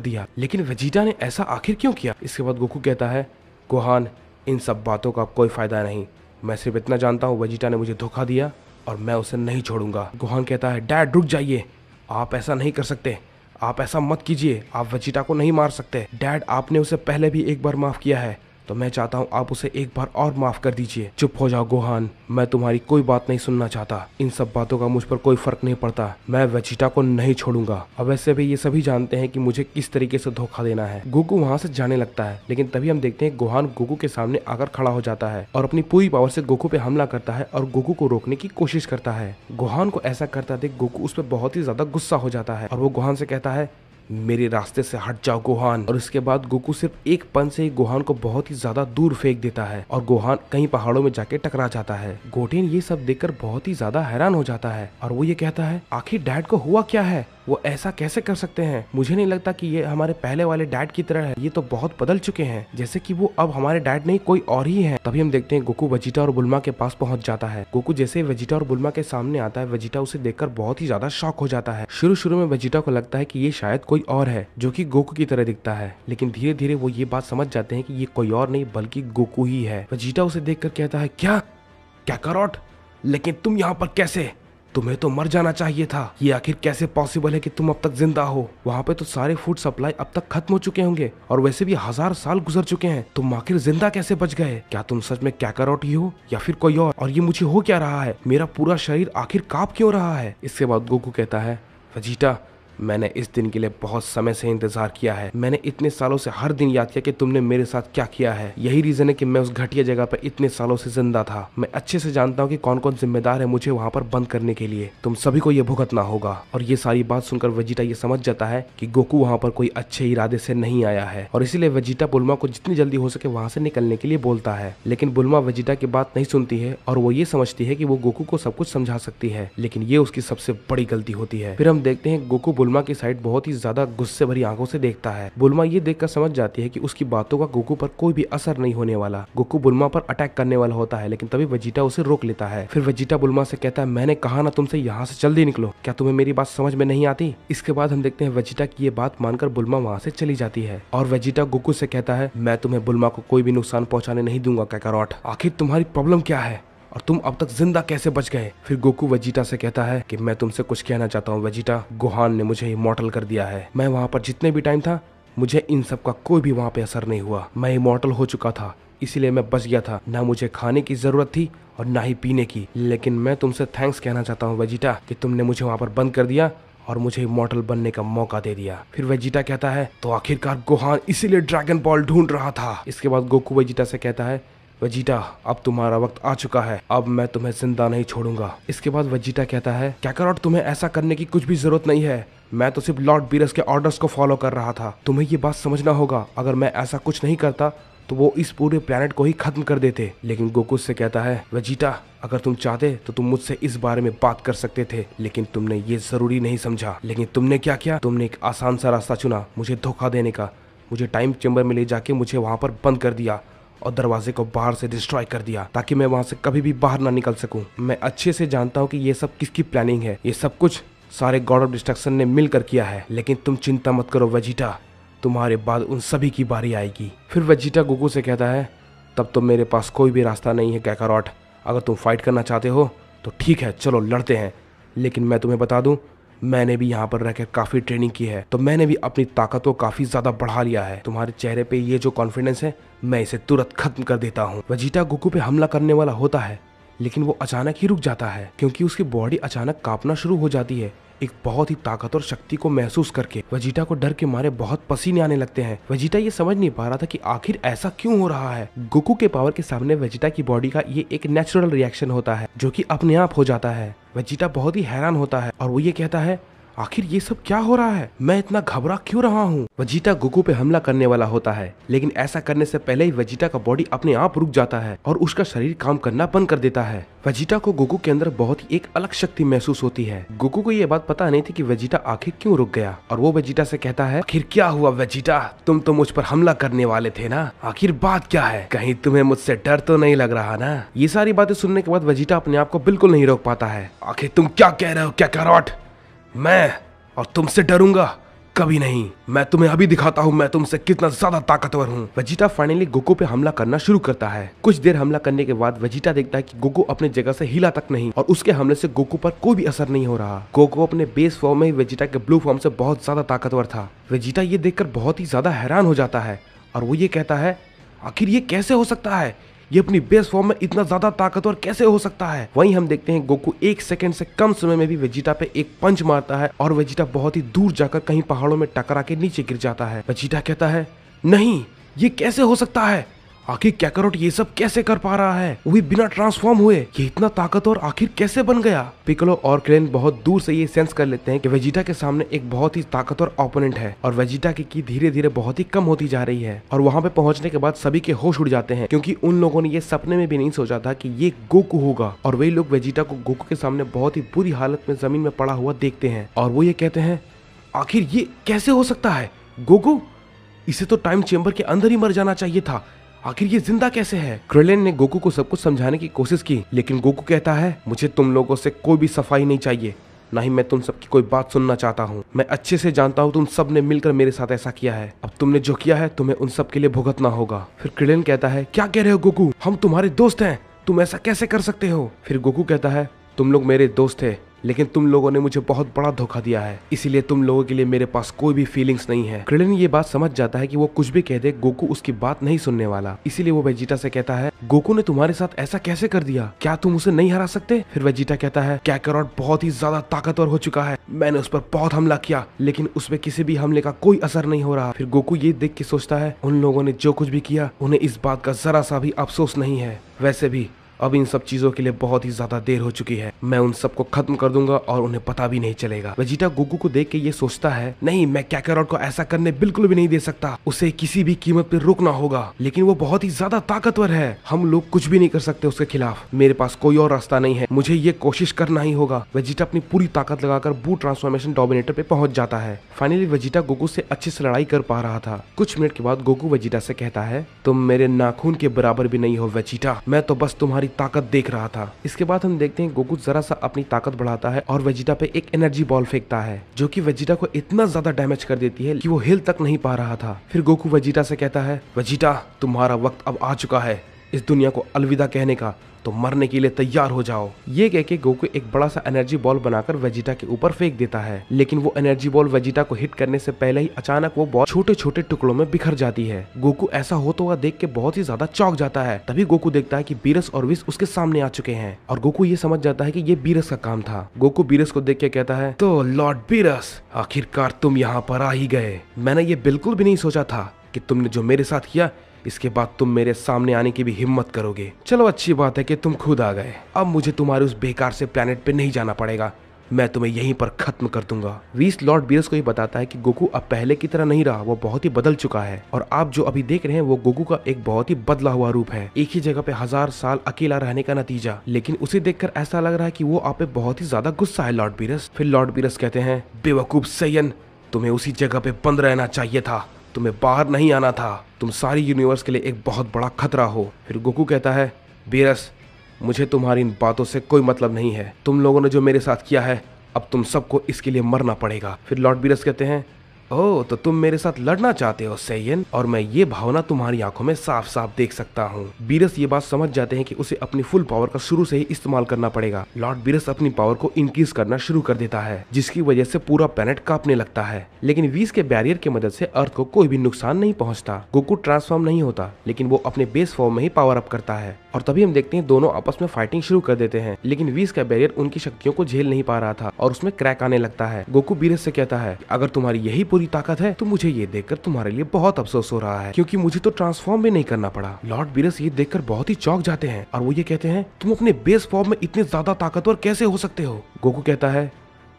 दिया, लेकिन वेजिटा ने ऐसा आखिर क्यों किया? इसके बाद गोकू कहता है गोहान इन सब बातों का कोई फायदा नहीं, मैं सिर्फ इतना जानता हूँ वेजिटा ने मुझे धोखा दिया और मैं उसे नहीं छोड़ूंगा। गोहान कहता है डैड रुक जाइए, आप ऐसा नहीं कर सकते, आप ऐसा मत कीजिए, आप वेजिटा को नहीं मार सकते। डैड आपने उसे पहले भी एक बार माफ किया है, तो मैं चाहता हूँ आप उसे एक बार और माफ कर दीजिए। चुप हो जाओ गोहान, मैं तुम्हारी कोई बात नहीं सुनना चाहता, इन सब बातों का मुझ पर कोई फर्क नहीं पड़ता, मैं वेजिटा को नहीं छोड़ूंगा। अब वैसे भी ये सभी जानते हैं कि मुझे किस तरीके से धोखा देना है। गोकू वहाँ से जाने लगता है, लेकिन तभी हम देखते हैं गोहान गोकू के सामने आकर खड़ा हो जाता है और अपनी पूरी पावर से गोकू पे हमला करता है और गोकू को रोकने की कोशिश करता है। गोहान को ऐसा करता देख गोकू उस पर बहुत ही ज्यादा गुस्सा हो जाता है और वो गोहान से कहता है मेरे रास्ते से हट जाओ गोहान। और इसके बाद गोकू सिर्फ एक पंच से ही गोहान को बहुत ही ज्यादा दूर फेंक देता है और गोहान कहीं पहाड़ों में जाके टकरा जाता है। गोटेन ये सब देखकर बहुत ही ज्यादा हैरान हो जाता है और वो ये कहता है आखिर डैड को हुआ क्या है, वो ऐसा कैसे कर सकते हैं? मुझे नहीं लगता कि ये हमारे पहले वाले डैड की तरह है, ये तो बहुत बदल चुके हैं, जैसे कि वो अब हमारे डैड नहीं कोई और ही है। तभी हम देखते हैं गोकू वेजिटा और बुल्मा के पास पहुंच जाता है। गोकू जैसे वेजिटा और बुल्मा के सामने आता है, वेजिटा उसे देखकर बहुत ही ज्यादा शॉक हो जाता है। शुरू में वेजिटा को लगता है कि ये शायद कोई और है जो कि गोकू की तरह दिखता है, लेकिन धीरे धीरे वो ये बात समझ जाते हैं कि ये कोई और नहीं बल्कि गोकू ही है। वेजिटा उसे देखकर कहता है क्या कैकारोट, लेकिन तुम यहाँ पर कैसे? तुम्हें तो मर जाना चाहिए था। ये आखिर कैसे पॉसिबल है कि तुम अब तक जिंदा हो? वहाँ पे तो सारे फूड सप्लाई अब तक खत्म हो चुके होंगे और वैसे भी 1000 साल गुजर चुके हैं। तुम आखिर जिंदा कैसे बच गए? क्या तुम सच में काकारोट ही हो या फिर कोई और ये मुझे हो क्या रहा है? मेरा पूरा शरीर आखिर कांप क्यों रहा है? इसके बाद गोकू कहता है, वेजिटा, मैंने इस दिन के लिए बहुत समय से इंतजार किया है। मैंने इतने सालों से हर दिन याद किया कि तुमने मेरे साथ क्या किया है। यही रीजन है कि मैं उस घटिया जगह पर इतने सालों से जिंदा था। मैं अच्छे से जानता हूँ कि कौन कौन जिम्मेदार है मुझे वहाँ पर बंद करने के लिए। तुम सभी को ये भुगतना होगा। और ये सारी बात सुनकर वेजिटा ये समझ जाता है कि गोकू वहाँ पर कोई अच्छे इरादे से नहीं आया है और इसीलिए वेजिटा बुल्मा को जितनी जल्दी हो सके वहाँ से निकलने के लिए बोलता है। लेकिन बुल्मा वेजिटा की बात नहीं सुनती है और वो ये समझती है कि वो गोकू को सब कुछ समझा सकती है, लेकिन ये उसकी सबसे बड़ी गलती होती है। फिर हम देखते हैं गोकू बुल्मा की साइड बहुत ही ज्यादा गुस्से भरी आंखों से देखता है। बुल्मा ये देखकर समझ जाती है कि उसकी बातों का गोकू पर कोई भी असर नहीं होने वाला। गोकू बुल्मा पर अटैक करने वाला होता है, लेकिन तभी वेजिटा उसे रोक लेता है। फिर वेजिटा बुल्मा से कहता है, मैंने कहा ना तुमसे यहाँ से जल्दी निकलो, क्या तुम्हें मेरी बात समझ में नहीं आती? इसके बाद हम देखते हैं वेजिटा की ये बात मानकर बुल्मा वहाँ से चली जाती है और वेजिटा गोकू से कहता है, मैं तुम्हें बुल्मा को कोई भी नुकसान पहुँचाने नहीं दूंगा काकारोट। आखिर तुम्हारी प्रॉब्लम क्या है और तुम अब तक जिंदा कैसे बच गए? फिर गोकू वेजिटा से कहता है कि मैं तुमसे कुछ कहना चाहता हूँ वेजिटा। गोहान ने मुझे इमॉर्टल कर दिया है। मैं वहाँ पर जितने भी टाइम था मुझे इन सब का कोई भी वहाँ पे असर नहीं हुआ। मैं इमॉर्टल हो चुका था, इसीलिए मैं बच गया था। ना मुझे खाने की जरूरत थी और ना ही पीने की। लेकिन मैं तुमसे थैंक्स कहना चाहता हूँ वेजिटा कि तुमने मुझे वहाँ पर बंद कर दिया और मुझे इमॉर्टल बनने का मौका दे दिया। फिर वेजिटा कहता है, तो आखिरकार गोहान इसीलिए ड्रैगन बॉल ढूंढ रहा था। इसके बाद गोकू वेजिटा से कहता है, वेजिटा अब तुम्हारा वक्त आ चुका है, अब मैं तुम्हें जिंदा नहीं छोड़ूंगा। इसके बाद वेजिटा कहता है, काकारोट तुम्हें ऐसा करने की कुछ भी जरूरत नहीं है। मैं तो सिर्फ लॉर्ड बीरस के ऑर्डर्स को फॉलो कर रहा था। तुम्हें ये बात समझना होगा, अगर मैं ऐसा कुछ नहीं करता तो वो इस पूरे प्लेनेट को ही खत्म कर देते। लेकिन गोकू से कहता है, वेजिटा अगर तुम चाहते तो तुम मुझसे इस बारे में बात कर सकते थे, लेकिन तुमने ये जरूरी नहीं समझा। लेकिन तुमने क्या किया? तुमने एक आसान सा रास्ता चुना मुझे धोखा देने का। मुझे टाइम चेम्बर में ले जाके मुझे वहां पर बंद कर दिया और दरवाजे को बाहर से डिस्ट्रॉय कर दिया ताकि मैं वहां से कभी भी बाहर ना निकल सकूं। मैं अच्छे से जानता हूं कि ये सब किसकी प्लानिंग है। ये सब कुछ सारे गॉड ऑफ डिस्ट्रक्शन ने मिलकर किया है। लेकिन तुम चिंता मत करो वेजिटा, तुम्हारे बाद उन सभी की बारी आएगी। फिर वेजिटा गोकू से कहता है, तब तो मेरे पास कोई भी रास्ता नहीं है काकारोट। अगर तुम फाइट करना चाहते हो तो ठीक है, चलो लड़ते हैं। लेकिन मैं तुम्हें बता दूं, मैंने भी यहाँ पर रहकर काफी ट्रेनिंग की है, तो मैंने भी अपनी ताकत को काफी ज्यादा बढ़ा लिया है। तुम्हारे चेहरे पे ये जो कॉन्फिडेंस है, मैं इसे तुरंत खत्म कर देता हूँ। वेजिटा गोकू पे हमला करने वाला होता है, लेकिन वो अचानक ही रुक जाता है क्योंकि उसकी बॉडी अचानक कांपना शुरू हो जाती है। एक बहुत ही ताकत और शक्ति को महसूस करके वेजिटा को डर के मारे बहुत पसीने आने लगते हैं। वेजिटा ये समझ नहीं पा रहा था कि आखिर ऐसा क्यों हो रहा है। गोकू के पावर के सामने वेजिटा की बॉडी का ये एक नेचुरल रिएक्शन होता है जो कि अपने आप हो जाता है। वेजिटा बहुत ही हैरान होता है और वो ये कहता है, आखिर ये सब क्या हो रहा है? मैं इतना घबरा क्यों रहा हूँ? वेजिटा गोकू पे हमला करने वाला होता है, लेकिन ऐसा करने से पहले ही वेजिटा का बॉडी अपने आप रुक जाता है और उसका शरीर काम करना बंद कर देता है। वेजिटा को गोकू के अंदर बहुत ही एक अलग शक्ति महसूस होती है। गोकू को ये बात पता नहीं थी कि वेजिटा आखिर क्यों रुक गया और वो वेजिटा से कहता है, आखिर क्या हुआ वेजिटा? तुम तो मुझ पर हमला करने वाले थे ना, आखिर बात क्या है? कहीं तुम्हें मुझसे डर तो नहीं लग रहा ना? ये सारी बातें सुनने के बाद वेजिटा अपने आप को बिल्कुल नहीं रोक पाता है। आखिर तुम क्या कह रहे हो काकारोट? मैं और तुमसे डरूंगा? कभी नहीं। मैं तुम्हें अभी दिखाता हूँ मैं तुमसे कितना ज्यादा ताकतवर हूँ। वेजिटा फाइनली गोकू पे हमला करना शुरू करता है। कुछ देर हमला करने के बाद वेजिटा देखता है कि गोकू अपने जगह से हिला तक नहीं और उसके हमले से गोकू पर कोई भी असर नहीं हो रहा। गोकू अपने बेस फॉर्म में ही वेजिटा के ब्लू फॉर्म से बहुत ज्यादा ताकतवर था। वेजिटा ये देखकर बहुत ही ज्यादा हैरान हो जाता है और वो ये कहता है, आखिर ये कैसे हो सकता है? ये अपनी बेस फॉर्म में इतना ज्यादा ताकतवर कैसे हो सकता है? वहीं हम देखते हैं गोकू 1 सेकंड से कम समय में भी वेजिटा पे एक पंच मारता है और वेजिटा बहुत ही दूर जाकर कहीं पहाड़ों में टकरा के नीचे गिर जाता है। वेजिटा कहता है, नहीं, ये कैसे हो सकता है? आखिर काकारोट ये सब कैसे कर पा रहा है, वो भी बिना ट्रांसफॉर्म हुए? ये इतना ताकतवर आखिर कैसे बन गया? पिकोलो और क्रेन बहुत दूर से ये सेंस कर लेते हैं कि वेजिटा के सामने एक बहुत ही ताकतवर ओपोनेंट है और वेजिटा की धीरे धीरे बहुत ही कम होती जा रही है। और वहां पे पहुंचने के बाद सभी के होश उड़ जाते हैं क्योंकि उन लोगों ने ये सपने में भी नहीं सोचा था कि ये गोकू होगा। और वही लोग वेजिटा को गोकू के सामने बहुत ही बुरी हालत में जमीन में पड़ा हुआ देखते हैं और वो ये कहते हैं, आखिर ये कैसे हो सकता है? गोकू, इसे तो टाइम चेम्बर के अंदर ही मर जाना चाहिए था, आखिर ये जिंदा कैसे है? क्रेलन ने गोकू को सब कुछ समझाने की कोशिश की, लेकिन गोकू कहता है, मुझे तुम लोगों से कोई भी सफाई नहीं चाहिए, ना ही मैं तुम सबकी कोई बात सुनना चाहता हूँ। मैं अच्छे से जानता हूँ तुम सब ने मिलकर मेरे साथ ऐसा किया है। अब तुमने जो किया है तुम्हें उन सब के लिए भुगतना होगा। फिर क्रेलन कहता है, क्या कह रहे हो गोकू? हम तुम्हारे दोस्त हैं, तुम ऐसा कैसे कर सकते हो? फिर गोकू कहता है तुम लोग मेरे दोस्त थे, लेकिन तुम लोगों ने मुझे बहुत बड़ा धोखा दिया है, इसीलिए तुम लोगों के लिए मेरे पास कोई भी फीलिंग्स नहीं है। क्रिलिन ये बात समझ जाता है कि वो कुछ भी कह दे गोकू उसकी बात नहीं सुनने वाला, इसीलिए वो वेजिटा से कहता है गोकू ने तुम्हारे साथ ऐसा कैसे कर दिया, क्या तुम उसे नहीं हरा सकते? फिर वेजिटा कहता है काकारोट बहुत ही ज्यादा ताकतवर हो चुका है, मैंने उस पर बहुत हमला किया लेकिन उसमें किसी भी हमले का कोई असर नहीं हो रहा। फिर गोकू ये देख के सोचता है उन लोगों ने जो कुछ भी किया उन्हें इस बात का जरा सा भी अफसोस नहीं है, वैसे भी अब इन सब चीजों के लिए बहुत ही ज्यादा देर हो चुकी है, मैं उन सबको खत्म कर दूंगा और उन्हें पता भी नहीं चलेगा। वेजिटा गोकू को देख के ये सोचता है नहीं, मैं काकारोट को ऐसा करने बिल्कुल भी नहीं दे सकता, उसे किसी भी कीमत पे रोकना होगा, लेकिन वो बहुत ही ज्यादा ताकतवर है, हम लोग कुछ भी नहीं कर सकते उसके खिलाफ, मेरे पास कोई और रास्ता नहीं है, मुझे ये कोशिश करना ही होगा। वेजिटा अपनी पूरी ताकत लगाकर बू ट्रांसफॉर्मेशन डोमिनेटर पे पहुंच जाता है। फाइनली वेजिटा गोकू से अच्छे से लड़ाई कर पा रहा था। कुछ मिनट के बाद गोकू वेजिटा से कहता है तुम मेरे नाखून के बराबर भी नहीं हो वेजिटा, मैं तो बस तुम्हारी ताकत देख रहा था। इसके बाद हम देखते हैं गोकू जरा सा अपनी ताकत बढ़ाता है और वेजिटा पे एक एनर्जी बॉल फेंकता है जो कि वेजिटा को इतना ज्यादा डैमेज कर देती है कि वो हिल तक नहीं पा रहा था। फिर गोकू वेजिटा से कहता है वेजिटा तुम्हारा वक्त अब आ चुका है इस दुनिया को अलविदा कहने का, तो मरने के लिए तैयार हो जाओ। ये कह के गोकू एक बड़ा सा एनर्जी बॉल बनाकर वेजिटा के ऊपर फेंक देता है, लेकिन वो एनर्जी बॉल वेजिटा को हिट करने से पहले ही अचानक वो बॉल छोटे छोटे टुकड़ों में बिखर जाती है। गोकू ऐसा होता हुआ देख के बहुत ही ज्यादा चौंक जाता है। तभी गोकू देखता है कि बीरस और विस उसके सामने आ चुके हैं और गोकू ये समझ जाता है कि ये बीरस का काम था। गोकू बीरस को देख के कहता है तो लॉर्ड बीरस, आखिरकार तुम यहाँ पर आ ही गए, मैंने ये बिल्कुल भी नहीं सोचा था कि तुमने जो मेरे साथ किया इसके बाद तुम मेरे सामने आने की भी हिम्मत करोगे। चलो अच्छी बात है कि तुम खुद आ गए, अब मुझे तुम्हारे उस बेकार से प्लेनेट पे नहीं जाना पड़ेगा, मैं तुम्हें यहीं पर खत्म कर दूंगा। वीस लॉर्ड बीरस को ये बताता है कि गोकू अब पहले की तरह नहीं रहा, वो बहुत ही बदल चुका है और आप जो अभी देख रहे हैं वो गोकू का एक बहुत ही बदला हुआ रूप है, एक ही जगह पे 1000 साल अकेला रहने का नतीजा। लेकिन उसे देखकर ऐसा लग रहा है कि वो आप पे बहुत ही ज्यादा गुस्सा है लॉर्ड बीरस। फिर लॉर्ड बीरस कहते हैं बेवकूफ सैयन, तुम्हें उसी जगह पे बंद रहना चाहिए था, तुम्हें बाहर नहीं आना था, तुम सारी यूनिवर्स के लिए एक बहुत बड़ा खतरा हो। फिर गोकू कहता है बीरस, मुझे तुम्हारी इन बातों से कोई मतलब नहीं है, तुम लोगों ने जो मेरे साथ किया है अब तुम सबको इसके लिए मरना पड़ेगा। फिर लॉर्ड बीरस कहते हैं ओह, तो तुम मेरे साथ लड़ना चाहते हो सैयन, और मैं ये भावना तुम्हारी आंखों में साफ साफ देख सकता हूँ। बीरस ये बात समझ जाते हैं कि उसे अपनी फुल पावर का शुरू से ही इस्तेमाल करना पड़ेगा। लॉर्ड बीरस अपनी पावर को इंक्रीज करना शुरू कर देता है जिसकी वजह से पूरा प्लेनेट कांपने लगता है, लेकिन वीस के बैरियर की मदद से अर्थ को कोई भी नुकसान नहीं पहुँचता। गोकू ट्रांसफॉर्म नहीं होता, लेकिन वो अपने बेस फॉर्म में ही पावर अप करता है और तभी हम देखते हैं दोनों आपस में फाइटिंग शुरू कर देते हैं, लेकिन वीस का बैरियर उनकी शक्तियों को झेल नहीं पा रहा था और उसमें क्रैक आने लगता है। गोकू बीरस से कहता है अगर तुम्हारी यही पूरी ताकत है तो मुझे ये देखकर तुम्हारे लिए बहुत अफसोस हो रहा है, क्योंकि मुझे तो ट्रांसफॉर्म भी नहीं करना पड़ा। लॉर्ड बीरस ये देखकर बहुत ही चौंक जाते हैं और वो ये कहते हैं तुम अपने बेस फॉर्म में इतने ज्यादा ताकतवर कैसे हो सकते हो? गोकू कहता है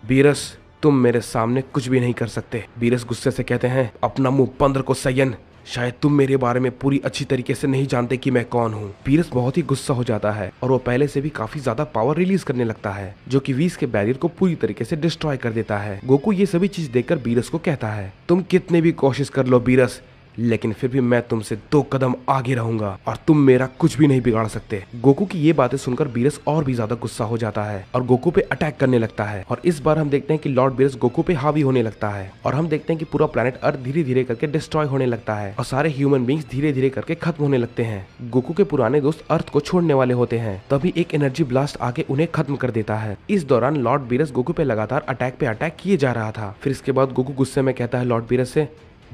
बीरस, तुम मेरे सामने कुछ भी नहीं कर सकते। बीरस गुस्से से कहते हैं अपना मुंह बंद रखो सैयन, शायद तुम मेरे बारे में पूरी अच्छी तरीके से नहीं जानते कि मैं कौन हूँ। बीरस बहुत ही गुस्सा हो जाता है और वो पहले से भी काफी ज्यादा पावर रिलीज करने लगता है जो कि वीस के बैरियर को पूरी तरीके से डिस्ट्रॉय कर देता है। गोकू ये सभी चीज देखकर बीरस को कहता है तुम कितने भी कोशिश कर लो बीरस, लेकिन फिर भी मैं तुमसे 2 कदम आगे रहूंगा और तुम मेरा कुछ भी नहीं बिगाड़ सकते। गोकू की ये बातें सुनकर बीरस और भी ज्यादा गुस्सा हो जाता है और गोकू पे अटैक करने लगता है और इस बार हम देखते हैं कि लॉर्ड बीरस गोकू पे हावी होने लगता है और हम देखते हैं कि पूरा प्लेनेट अर्थ धीरे धीरे करके डिस्ट्रॉय होने लगता है और सारे ह्यूमन बींग्स धीरे धीरे करके खत्म होने लगते हैं। गोकू के पुराने दोस्त अर्थ को छोड़ने वाले होते हैं, तभी एक एनर्जी ब्लास्ट आके उन्हें खत्म कर देता है। इस दौरान लॉर्ड बीरस गोकू पे लगातार अटैक पे अटैक किए जा रहा था। फिर इसके बाद गोकू गुस्से में कहता है लॉर्ड बीरस से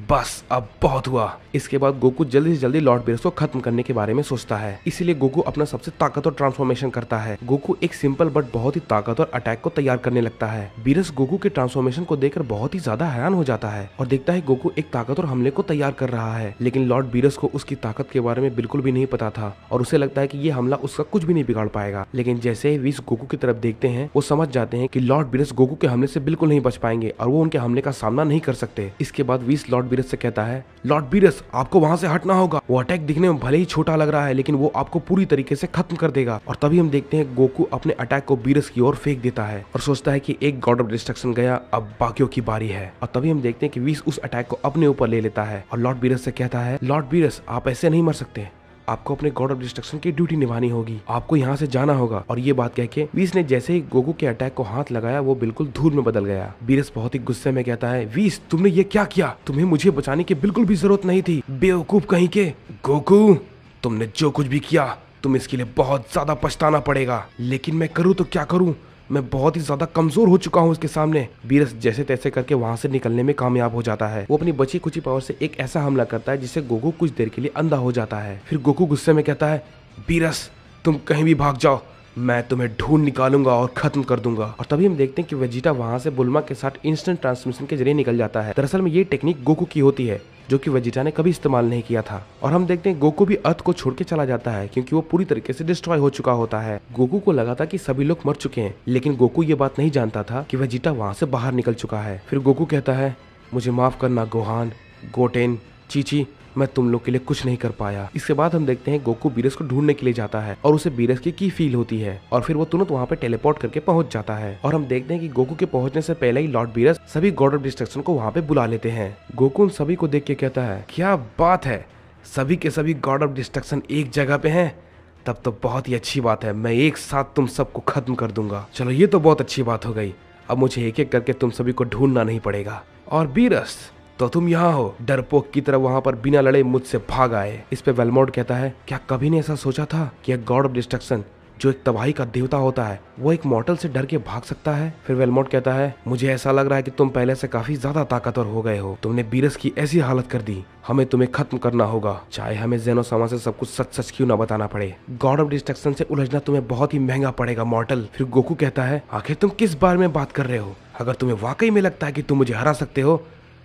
बस अब बहुत हुआ। इसके बाद गोकू जल्दी से जल्दी लॉर्ड बीरस को खत्म करने के बारे में सोचता है, इसीलिए गोकू अपना सबसे ताकतवर ट्रांसफॉर्मेशन करता है। गोकू एक सिंपल बट बहुत ही ताकतवर अटैक को तैयार करने लगता है। बीरस गोकू के ट्रांसफॉर्मेशन को देखकर बहुत ही ज्यादा हैरान हो जाता है और देखता है गोकू एक ताकतवर हमले को तैयार कर रहा है, लेकिन लॉर्ड बीरस को उसकी ताकत के बारे में बिल्कुल भी नहीं पता था और उसे लगता है कि ये हमला उसका कुछ भी नहीं बिगाड़ पाएगा। लेकिन जैसे ही वीस गोकू की तरफ देखते हैं वो समझ जाते हैं कि लॉर्ड बीरस गोकू के हमले से बिल्कुल नहीं बच पाएंगे और वो उनके हमले का सामना नहीं कर सकते। इसके बाद वीस लॉर्ड बीरस से कहता है लॉर्ड बीरस, आपको वहां से हटना होगा, वो अटैक दिखने में भले ही छोटा लग रहा है लेकिन वो आपको पूरी तरीके से खत्म कर देगा। और तभी हम देखते हैं गोकू अपने अटैक को बीरस की ओर फेंक देता है और सोचता है कि एक गॉड ऑफ डिस्ट्रक्शन गया, अब बाकियों की बारी है। और तभी हम देखते हैं कि वीस उस अटैक को अपने ऊपर ले लेता है और लॉर्ड बीरस से कहता है लॉर्ड बीरस, आप ऐसे नहीं मर सकते, आपको अपने गॉड ऑफ डिस्ट्रक्शन की ड्यूटी निभानी होगी, आपको यहाँ से जाना होगा। और ये बात कह के वीस ने जैसे ही गोकू के अटैक को हाथ लगाया वो बिल्कुल धूल में बदल गया। बीरस बहुत ही गुस्से में कहता है वीस, तुमने ये क्या किया? तुम्हें मुझे बचाने की बिल्कुल भी जरूरत नहीं थी, बेवकूफ कहीं के। गोकू, तुमने जो कुछ भी किया तुम इसके लिए बहुत ज्यादा पछताना पड़ेगा। लेकिन मैं करूँ तो क्या करूँ, मैं बहुत ही ज्यादा कमजोर हो चुका हूँ इसके सामने। बीरस जैसे तैसे करके वहां से निकलने में कामयाब हो जाता है। वो अपनी बची कुची पावर से एक ऐसा हमला करता है जिससे गोकू कुछ देर के लिए अंधा हो जाता है। फिर गोकू गुस्से में कहता है, बीरस तुम कहीं भी भाग जाओ, मैं तुम्हें ढूंढ निकालूंगा और खत्म कर दूंगा। और तभी हम देखते हैं कि वेजिटा वहां से बुल्मा के साथ इंस्टेंट ट्रांसमिशन के जरिए निकल जाता है। दरअसल में ये टेक्निक गोकू की होती है जो कि वेजिटा ने कभी इस्तेमाल नहीं किया था। और हम देखते हैं गोकू भी अर्थ को छोड़ के चला जाता है क्योंकि वो पूरी तरीके से डिस्ट्रॉय हो चुका होता है। गोकू को लगा था कि सभी लोग मर चुके हैं, लेकिन गोकू ये बात नहीं जानता था कि वेजिटा वहां से बाहर निकल चुका है। फिर गोकू कहता है, मुझे माफ करना गोहान, गोटेन, चीची, मैं तुम लोग के लिए कुछ नहीं कर पाया। इसके बाद हम देखते हैं गोकू बीरस को ढूंढने के लिए जाता है और उसे बीरस की फील होती है और फिर वो तुरंत वहाँ पे टेलीपोर्ट करके पहुंच जाता है। और हम देखते हैं कि गोकू के पहुंचने से पहले ही लॉर्ड बीरस सभी गॉड ऑफ डिस्ट्रक्शन को वहाँ पे बुला लेते हैं। गोकू उन सभी को देख के कहता है, क्या बात है, सभी के सभी गॉड ऑफ डिस्ट्रक्शन एक जगह पे हैं, तब तो बहुत ही अच्छी बात है, मैं एक साथ तुम सबको खत्म कर दूंगा। चलो ये तो बहुत अच्छी बात हो गई, अब मुझे एक एक करके तुम सभी को ढूंढना नहीं पड़ेगा। और बीरस तो तुम यहाँ हो, डरपोक की तरह वहां पर बिना लड़े मुझसे भाग आए। इस पे वेलमोर्ड कहता है, क्या कभी ने ऐसा सोचा था कि एक गॉड ऑफ डिस्ट्रक्शन जो एक तबाही का देवता होता है वो एक मॉर्टल से डर के भाग सकता है। फिर वेलमोर्ड कहता है, मुझे ऐसा लग रहा है कि तुम पहले से काफी ज्यादा ताकतवर हो गए हो, तुमने बीरस की ऐसी हालत कर दी, हमें तुम्हें खत्म करना होगा, चाहे हमें जेनोसामा से सब कुछ सच सच क्यों ना बताना पड़े। गॉड ऑफ डिस्ट्रक्शन से उलझना तुम्हें बहुत ही महंगा पड़ेगा मॉर्टल। फिर गोकू कहता है, आखिर तुम किस बारे में बात कर रहे हो, अगर तुम्हें वाकई में लगता है कि तुम मुझे हरा सकते हो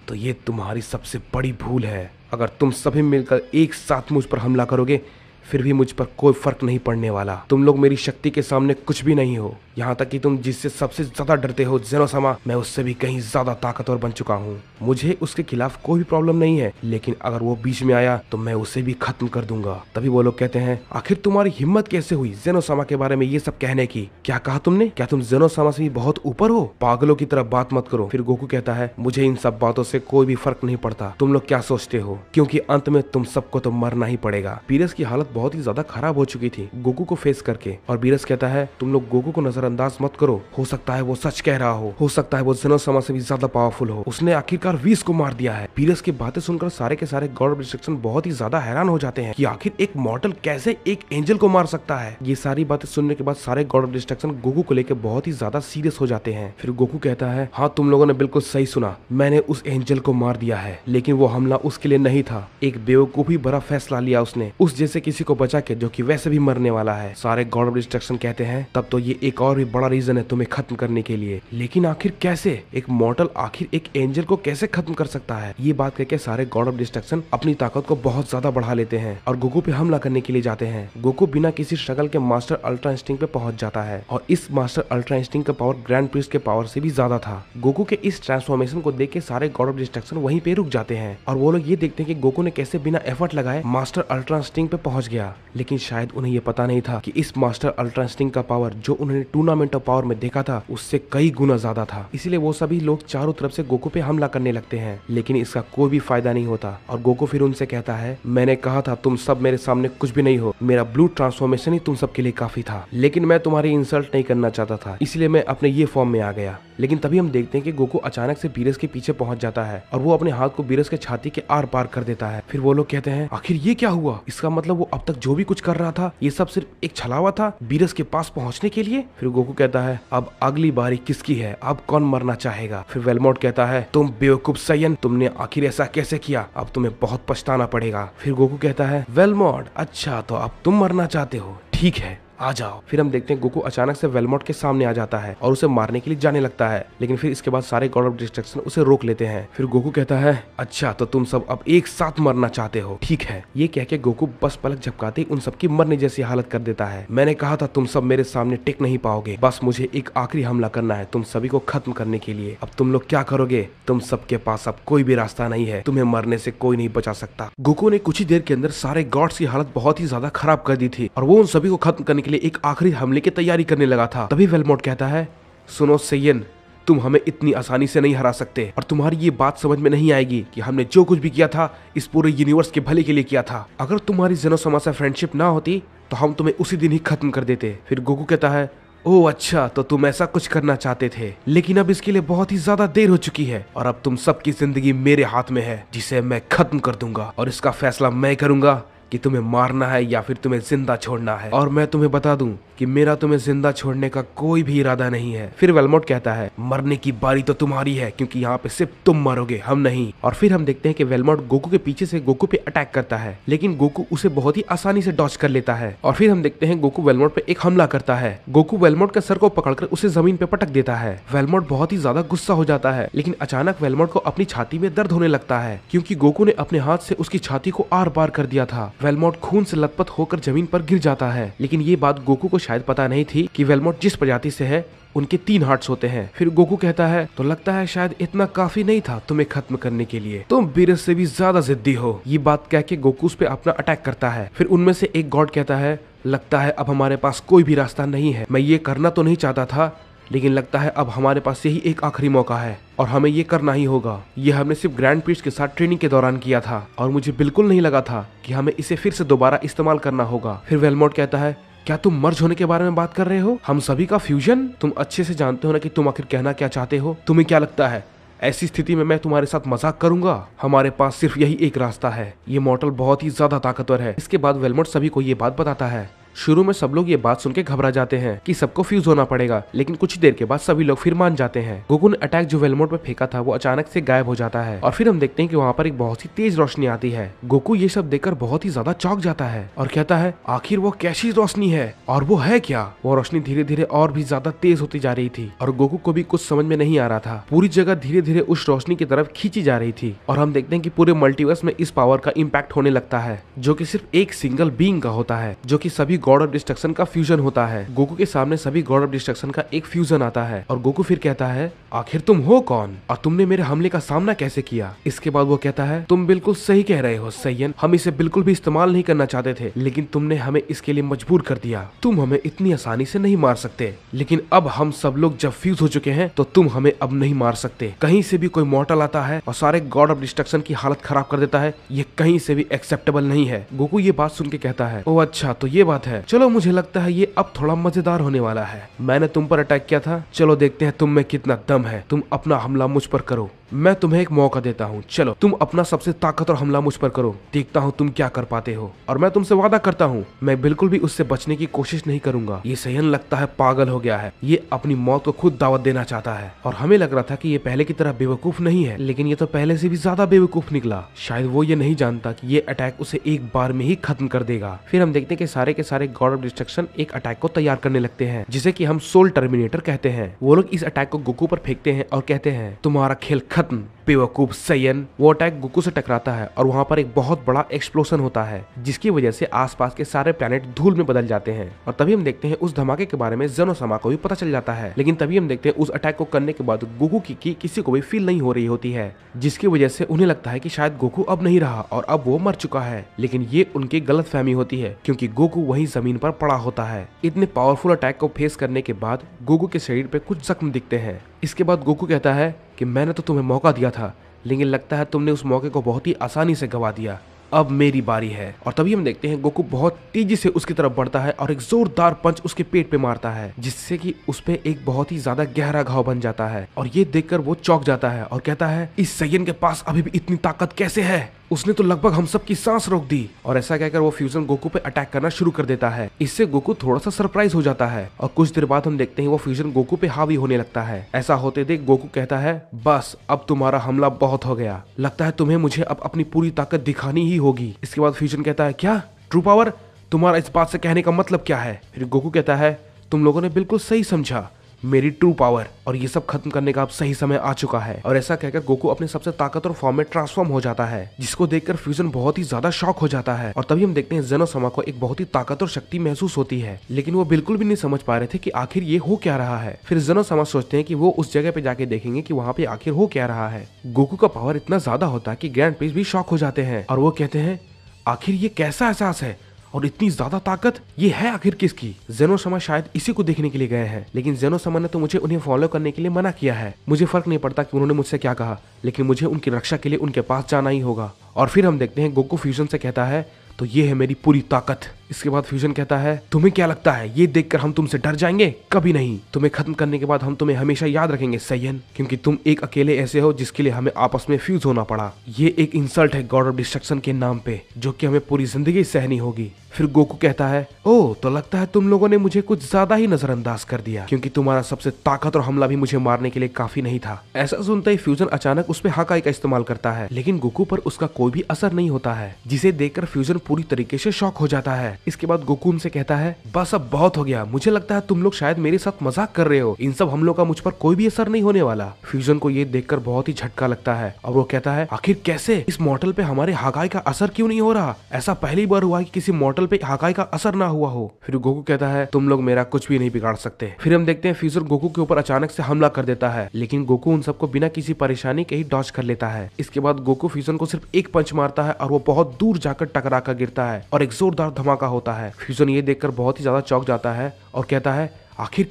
तो ये तुम्हारी सबसे बड़ी भूल है। अगर तुम सभी मिलकर एक साथ मुझ पर हमला करोगे फिर भी मुझ पर कोई फर्क नहीं पड़ने वाला। तुम लोग मेरी शक्ति के सामने कुछ भी नहीं हो, यहाँ तक कि तुम जिससे सबसे ज्यादा डरते हो जेनोसामा, मैं उससे भी कहीं ज्यादा ताकतवर बन चुका हूँ। मुझे उसके खिलाफ कोई भी प्रॉब्लम नहीं है, लेकिन अगर वो बीच में आया तो मैं उसे भी खत्म कर दूंगा। तभी वो लोग कहते हैं, आखिर तुम्हारी हिम्मत कैसे हुई जेनोसामा के बारे में ये सब कहने की, क्या कहा तुमने, क्या तुम जेनोसामा से भी बहुत ऊपर हो, पागलों की तरह बात मत करो। फिर गोकू कहता है, मुझे इन सब बातों से कोई भी फर्क नहीं पड़ता, तुम लोग क्या सोचते हो, क्योंकि अंत में तुम सबको तो मरना ही पड़ेगा। बीरस की हालत बहुत ही ज्यादा खराब हो चुकी थी गोकू को फेस करके, और बीरस कहता है, तुम लोग गोकू को नजरअंदाज मत करो, हो सकता है वो सच कह रहा हो सकता है वो जेनोसामा से भी ज्यादा पावरफुल हो, उसने आखिरकार वीस को मार दिया है। बीरस की बातें सुनकर सारे के सारे गॉड ऑफ डिस्ट्रक्शन बहुत ही ज्यादा हैरान हो जाते हैं कि आखिर एक मॉर्टल कैसे एक एंजल को मार सकता है। ये सारी बातें सुनने के बाद सारे गॉड ऑफ डिस्ट्रक्शन गोकू को लेकर बहुत ही ज्यादा सीरियस हो जाते हैं। फिर गोकू कहता है, हाँ तुम लोगों ने बिल्कुल सही सुना, मैंने उस एंजल को मार दिया है, लेकिन वो हमला उसके लिए नहीं था, एक बेवकूफी भरा फैसला लिया उसने, उस जैसे किसी को बचा के जो कि वैसे भी मरने वाला है। सारे गॉड ऑफ डिस्ट्रक्शन कहते हैं, तब तो ये एक और भी बड़ा रीजन है तुम्हें खत्म करने के लिए, लेकिन आखिर कैसे, एक मॉर्टल आखिर एक एंजल को कैसे खत्म कर सकता है। ये बात कहकर सारे गॉड ऑफ डिस्ट्रक्शन अपनी ताकत को बहुत ज्यादा बढ़ा लेते हैं और गोकू पे हमला करने के लिए जाते हैं। गोकू बिना किसी स्ट्रगल के मास्टर अल्ट्रा इंस्टिंक्ट पे पहुंच जाता है और इस मास्टर अल्ट्रा इंस्टिंक्ट का पावर ग्रैंड प्रीस्ट के पावर से भी ज्यादा था। गोकू के इस ट्रांसफॉर्मेशन को देख के सारे गॉड ऑफ डिस्ट्रक्शन वहीं पे रुक जाते हैं और वो लोग ये देखते हैं कि गोकू ने कैसे बिना एफर्ट लगाए मास्टर अल्ट्रा इंस्टिंक्ट पे पहुंच गया। लेकिन शायद उन्हें ये पता नहीं था कि इस मास्टर अल्ट्रा इंस्टिंक्ट का पावर जो उन्होंने टूर्नामेंट ऑफ पावर में देखा था उससे कई गुना ज्यादा था। इसीलिए वो सभी लोग चारों तरफ से गोकू पे हमला करने लगते हैं, लेकिन इसका कोई भी फायदा नहीं होता और गोकू फिर उनसे कहता है, मैंने कहा था तुम सब मेरे सामने कुछ भी नहीं हो, मेरा ब्लू ट्रांसफॉर्मेशन ही तुम सबके लिए काफी था, लेकिन मैं तुम्हारी इंसल्ट नहीं करना चाहता था, इसलिए मैं अपने ये फॉर्म में आ गया। लेकिन तभी हम देखते हैं कि गोकू अचानक से बीरस के पीछे पहुंच जाता है और वो अपने हाथ को बीरस के छाती के आर पार कर देता है। फिर वो लोग कहते हैं, आखिर ये क्या हुआ, इसका मतलब वो अब तक जो भी कुछ कर रहा था ये सब सिर्फ एक छलावा था बीरस के पास पहुंचने के लिए। फिर गोकू कहता है, अब अगली बारी किसकी है, अब कौन मरना चाहेगा। फिर वेलमोर्ड कहता है, तुम बेवकूफ सयन, तुमने आखिर ऐसा कैसे किया, अब तुम्हें बहुत पछताना पड़ेगा। फिर गोकू कहता है, वेलमोर्ड अच्छा तो अब तुम मरना चाहते हो, ठीक है आ जाओ। फिर हम देखते हैं गोकू अचानक से वेलमोर्ड के सामने आ जाता है और उसे मारने के लिए जाने लगता है, लेकिन फिर इसके बाद सारे गॉड ऑफ डिस्ट्रक्शन उसे रोक लेते हैं। फिर गोकू कहता है, अच्छा तो तुम सब अब एक साथ मरना चाहते हो, ठीक है। ये कह के गोकू बस पलक झपकाते ही उन सबकी मरने जैसी हालत कर देता है। मैंने कहा था तुम सब मेरे सामने टिक नहीं पाओगे, बस मुझे एक आखिरी हमला करना है तुम सभी को खत्म करने के लिए। अब तुम लोग क्या करोगे, तुम सबके पास अब कोई भी रास्ता नहीं है, तुम्हें मरने से कोई नहीं बचा सकता। गोकू ने कुछ ही देर के अंदर सारे गॉड्स की हालत बहुत ही ज्यादा खराब कर दी थी और वो उन सभी को खत्म करने के लिए एक आखिरी हमले की तैयारी करने लगा था। तभी वेलमोर्ड कहता है, सुनो सेयन, तुम हमें इतनी आसानी से नहीं हरा सकते और तुम्हारी ये बात समझ में नहीं आएगी कि हमने जो कुछ भी किया था इस पूरे यूनिवर्स के भले के लिए किया था। अगर तुम्हारी जेनोसामा से फ्रेंडशिप ना होती तो हम तुम्हें उसी दिन ही खत्म कर देते। फिर गोकू कहता है, ओह अच्छा तो तुम ऐसा कुछ करना चाहते थे, लेकिन अब इसके लिए बहुत ही ज्यादा देर हो चुकी है और अब तुम सबकी जिंदगी मेरे हाथ में है जिसे मैं खत्म कर दूंगा और इसका फैसला मैं करूंगा कि तुम्हें मारना है या फिर तुम्हें जिंदा छोड़ना है, और मैं तुम्हें बता दूं कि मेरा तुम्हें जिंदा छोड़ने का कोई भी इरादा नहीं है। फिर वेलमोट कहता है मरने की बारी तो तुम्हारी है, क्योंकि यहाँ पे सिर्फ तुम मरोगे, हम नहीं। और फिर हम देखते हैं कि वेलमोट गोकू के पीछे से गोकू पे अटैक करता है, लेकिन गोकू उसे बहुत ही आसानी से डॉज कर लेता है। और फिर हम देखते हैं गोकू वेलमोट पे एक हमला करता है। गोकू वेलमोट के सर को पकड़कर उसे जमीन पे पटक देता है। वेलमोट बहुत ही ज्यादा गुस्सा हो जाता है, लेकिन अचानक वेलमोट को अपनी छाती में दर्द होने लगता है, क्योंकि गोकू ने अपने हाथ से उसकी छाती को आर पार कर दिया था। वेलमोट खून से लथपथ होकर जमीन पर गिर जाता है, लेकिन ये बात गोकू को शायद पता नहीं थी कि वेलमोट जिस प्रजाति से है उनके 3 हार्ट्स होते हैं। फिर गोकू कहता है तो लगता है शायद इतना काफी नहीं था तुम्हें खत्म करने के लिए, तुम बीरस से भी ज्यादा जिद्दी हो। ये बात कह के गोकू उस पे अपना अटैक करता है। फिर उनमें से एक गॉड कहता है लगता है अब हमारे पास कोई भी रास्ता नहीं है। मैं ये करना तो नहीं चाहता था, लेकिन लगता है अब हमारे पास यही एक आखिरी मौका है और हमें ये करना ही होगा। ये हमने सिर्फ ग्रैंड प्रीस्ट के साथ ट्रेनिंग के दौरान किया था और मुझे बिल्कुल नहीं लगा था कि हमें इसे फिर से दोबारा इस्तेमाल करना होगा। फिर वेलमोट कहता है क्या तुम मर्ज होने के बारे में बात कर रहे हो? हम सभी का फ्यूजन? तुम अच्छे से जानते हो ना कि तुम आखिर कहना क्या चाहते हो। तुम्हें क्या लगता है ऐसी स्थिति में मैं तुम्हारे साथ मजाक करूंगा? हमारे पास सिर्फ यही एक रास्ता है। ये मॉर्टल बहुत ही ज्यादा ताकतवर है। इसके बाद वेलमोट सभी को ये बात बताता है। शुरू में सब लोग ये बात सुन के घबरा जाते हैं कि सबको फ्यूज होना पड़ेगा, लेकिन कुछ देर के बाद सभी लोग फिर मान जाते हैं। गोकू ने अटैक जो वेलमोट पे फेंका था वो अचानक से गायब हो जाता है और फिर हम देखते हैं कि वहाँ पर एक बहुत ही तेज रोशनी आती है। गोकू ये सब देखकर बहुत ही ज्यादा चौंक जाता है और कहता है आखिर वो कैसी रोशनी है और वो है क्या? वो रोशनी धीरे धीरे और भी ज्यादा तेज होती जा रही थी और गोकू को भी कुछ समझ में नहीं आ रहा था। पूरी जगह धीरे धीरे उस रोशनी की तरफ खींची जा रही थी और हम देखते हैं कि पूरे मल्टीवर्स में इस पावर का इम्पैक्ट होने लगता है, जो कि सिर्फ एक सिंगल बीइंग का होता है, जो कि सभी गॉड ऑफ डिस्ट्रक्शन का फ्यूजन होता है। गोकू के सामने सभी गॉड ऑफ डिस्ट्रक्शन का एक फ्यूजन आता है और गोकू फिर कहता है आखिर तुम हो कौन और तुमने मेरे हमले का सामना कैसे किया? इसके बाद वो कहता है तुम बिल्कुल सही कह रहे हो सैयन, हम इसे बिल्कुल भी इस्तेमाल नहीं करना चाहते थे, लेकिन तुमने हमें इसके लिए मजबूर कर दिया। तुम हमें इतनी आसानी से नहीं मार सकते, लेकिन अब हम सब लोग जब फ्यूज हो चुके हैं तो तुम हमें अब नहीं मार सकते। कहीं से भी कोई मॉर्टल आता है और सारे गॉड ऑफ डिस्ट्रक्शन की हालत खराब कर देता है, ये कहीं से भी एक्सेप्टेबल नहीं है। गोकू ये बात सुन के कहता है ओ अच्छा तो ये बात है, चलो मुझे लगता है ये अब थोड़ा मजेदार होने वाला है। मैंने तुम पर अटैक किया था, चलो देखते हैं तुम में कितना दम है। तुम अपना हमला मुझ पर करो, मैं तुम्हें एक मौका देता हूँ। चलो तुम अपना सबसे ताकतवर हमला मुझ पर करो, देखता हूँ तुम क्या कर पाते हो। और मैं तुमसे वादा करता हूँ मैं बिल्कुल भी उससे बचने की कोशिश नहीं करूंगा। ये सैयन लगता है पागल हो गया है, ये अपनी मौत को खुद दावत देना चाहता है। और हमें लग रहा था कि ये पहले की तरह बेवकूफ नहीं है, लेकिन ये तो पहले से भी ज्यादा बेवकूफ निकला। शायद वो ये नहीं जानता कि ये अटैक उसे एक बार में ही खत्म कर देगा। फिर हम देखते हैं कि सारे के सारे गॉड ऑफ डिस्ट्रक्शन एक अटैक को तैयार करने लगते हैं, जिसे कि हम सोल टर्मिनेटर कहते हैं। वो लोग इस अटैक को गोकू पर फेंकते हैं और कहते हैं तुम्हारा खेल खत्म बेवकूफ सैयन। वो अटैक गोकू से टकराता है और वहाँ पर एक बहुत बड़ा एक्सप्लोजन होता है, जिसकी वजह से आसपास के सारे प्लैनेट धूल में बदल जाते हैं। और तभी हम देखते हैं उस धमाके के बारे में ज़ेनोसमा को भी पता चल जाता है, लेकिन तभी हम देखते हैं उस अटैक को करने के बाद गोकू की किसी को भी फील नहीं हो रही होती है, जिसकी वजह से उन्हें लगता है कि शायद गोकू अब नहीं रहा और अब वो मर चुका है। लेकिन ये उनकी गलतफहमी होती है, क्योंकि गोकू वहीं जमीन पर पड़ा होता है। इतने पावरफुल अटैक को फेस करने के बाद गोकू के शरीर पे कुछ जख्म दिखते हैं। इसके बाद गोकू कहता है कि मैंने तो तुम्हें मौका दिया था, लेकिन लगता है तुमने उस मौके को बहुत ही आसानी से गवा दिया, अब मेरी बारी है। और तभी हम देखते हैं गोकू बहुत तेजी से उसकी तरफ बढ़ता है और एक जोरदार पंच उसके पेट पे मारता है, जिससे कि उस पे एक बहुत ही ज्यादा गहरा घाव बन जाता है। और ये देखकर वो चौंक जाता है और कहता है इस सैयन के पास अभी भी इतनी ताकत कैसे है? उसने तो लगभग हम सब की सांस रोक दी। और ऐसा कहकर वो फ्यूजन गोकू पे अटैक करना शुरू कर देता है। इससे गोकू थोड़ा सा सरप्राइज हो जाता है और कुछ देर बाद हम देखते हैं वो फ्यूजन गोकू पे हावी होने लगता है। ऐसा होते देख गोकू कहता है बस अब तुम्हारा हमला बहुत हो गया, लगता है तुम्हें मुझे अब अपनी पूरी ताकत दिखानी ही होगी। इसके बाद फ्यूजन कहता है क्या ट्रू पावर? तुम्हारा इस बात से कहने का मतलब क्या है? फिर गोकू कहता है तुम लोगों ने बिल्कुल सही समझा, मेरी ट्रू पावर, और ये सब खत्म करने का अब सही समय आ चुका है। और ऐसा कहकर गोकू अपने सबसे ताकतवर फॉर्म में ट्रांसफॉर्म हो जाता है, जिसको देखकर फ्यूजन बहुत ही ज्यादा शॉक हो जाता है। और तभी हम देखते हैं ज़ेनोसमा को एक बहुत ही ताकतवर शक्ति महसूस होती है, लेकिन वो बिल्कुल भी नहीं समझ पा रहे थे कि आखिर ये हो क्या रहा है। फिर ज़ेनोसमा सोचते हैं कि वो उस जगह पे जाके देखेंगे कि वहाँ पे आखिर हो क्या रहा है। गोकू का पावर इतना ज्यादा होता है कि ग्रैंड प्रीस्ट भी शॉक हो जाते हैं और वो कहते हैं आखिर ये कैसा एहसास है और इतनी ज्यादा ताकत ये है आखिर किसकी? ज़ेनोसमा शायद इसी को देखने के लिए गए हैं, लेकिन ज़ेनोसमा ने तो मुझे उन्हें फॉलो करने के लिए मना किया है। मुझे फर्क नहीं पड़ता कि उन्होंने मुझसे क्या कहा, लेकिन मुझे उनकी रक्षा के लिए उनके पास जाना ही होगा। और फिर हम देखते हैं गोकू फ्यूजन से कहता है तो ये है मेरी पूरी ताकत। इसके बाद फ्यूजन कहता है, तुम्हें क्या लगता है ये देखकर हम तुमसे डर जाएंगे? कभी नहीं। तुम्हें खत्म करने के बाद हम तुम्हें हमेशा याद रखेंगे सैयन, क्योंकि तुम एक अकेले ऐसे हो जिसके लिए हमें आपस में फ्यूज होना पड़ा। ये एक इंसल्ट है गॉड ऑफ डिस्ट्रक्शन के नाम पे, जो कि हमें पूरी जिंदगी सहनी होगी। फिर गोकू कहता है, ओह तो लगता है तुम लोगों ने मुझे कुछ ज्यादा ही नजरअंदाज कर दिया, क्योंकि तुम्हारा सबसे ताकत और हमला भी मुझे मारने के लिए काफी नहीं था। ऐसा सुनते ही फ्यूजन अचानक उस पे हाकाई का इस्तेमाल करता है, लेकिन गोकू पर उसका कोई भी असर नहीं होता है, जिसे देखकर फ्यूजन पूरी तरीके से शॉक हो जाता है। इसके बाद गोकू उनसे कहता है, बस अब बहुत हो गया, मुझे लगता है तुम लोग शायद मेरे साथ मजाक कर रहे हो, इन सब हमलों का मुझ पर कोई भी असर नहीं होने वाला। फ्यूजन को ये देखकर बहुत ही झटका लगता है और वो कहता है, आखिर कैसे? इस मॉडल पे हमारे हाकाई का असर क्यों नहीं हो रहा? ऐसा पहली बार हुआ कि किसी मॉडल पे हाकाई का असर ना हुआ हो। फिर गोकू कहता है, तुम लोग मेरा कुछ भी नहीं बिगाड़ सकते। फिर हम देखते हैं फ्यूजन गोकू के ऊपर अचानक से हमला कर देता है, लेकिन गोकू उन सबको बिना किसी परेशानी के ही डॉज कर लेता है। इसके बाद गोकू फ्यूजन को सिर्फ एक पंच मारता है और वो बहुत दूर जाकर टकरा कर गिरता है और एक जोरदार धमाका होता है। फ्यूजन ये देखकर बहुत ही ज्यादा चौंक जाता है और कहता है, आखिर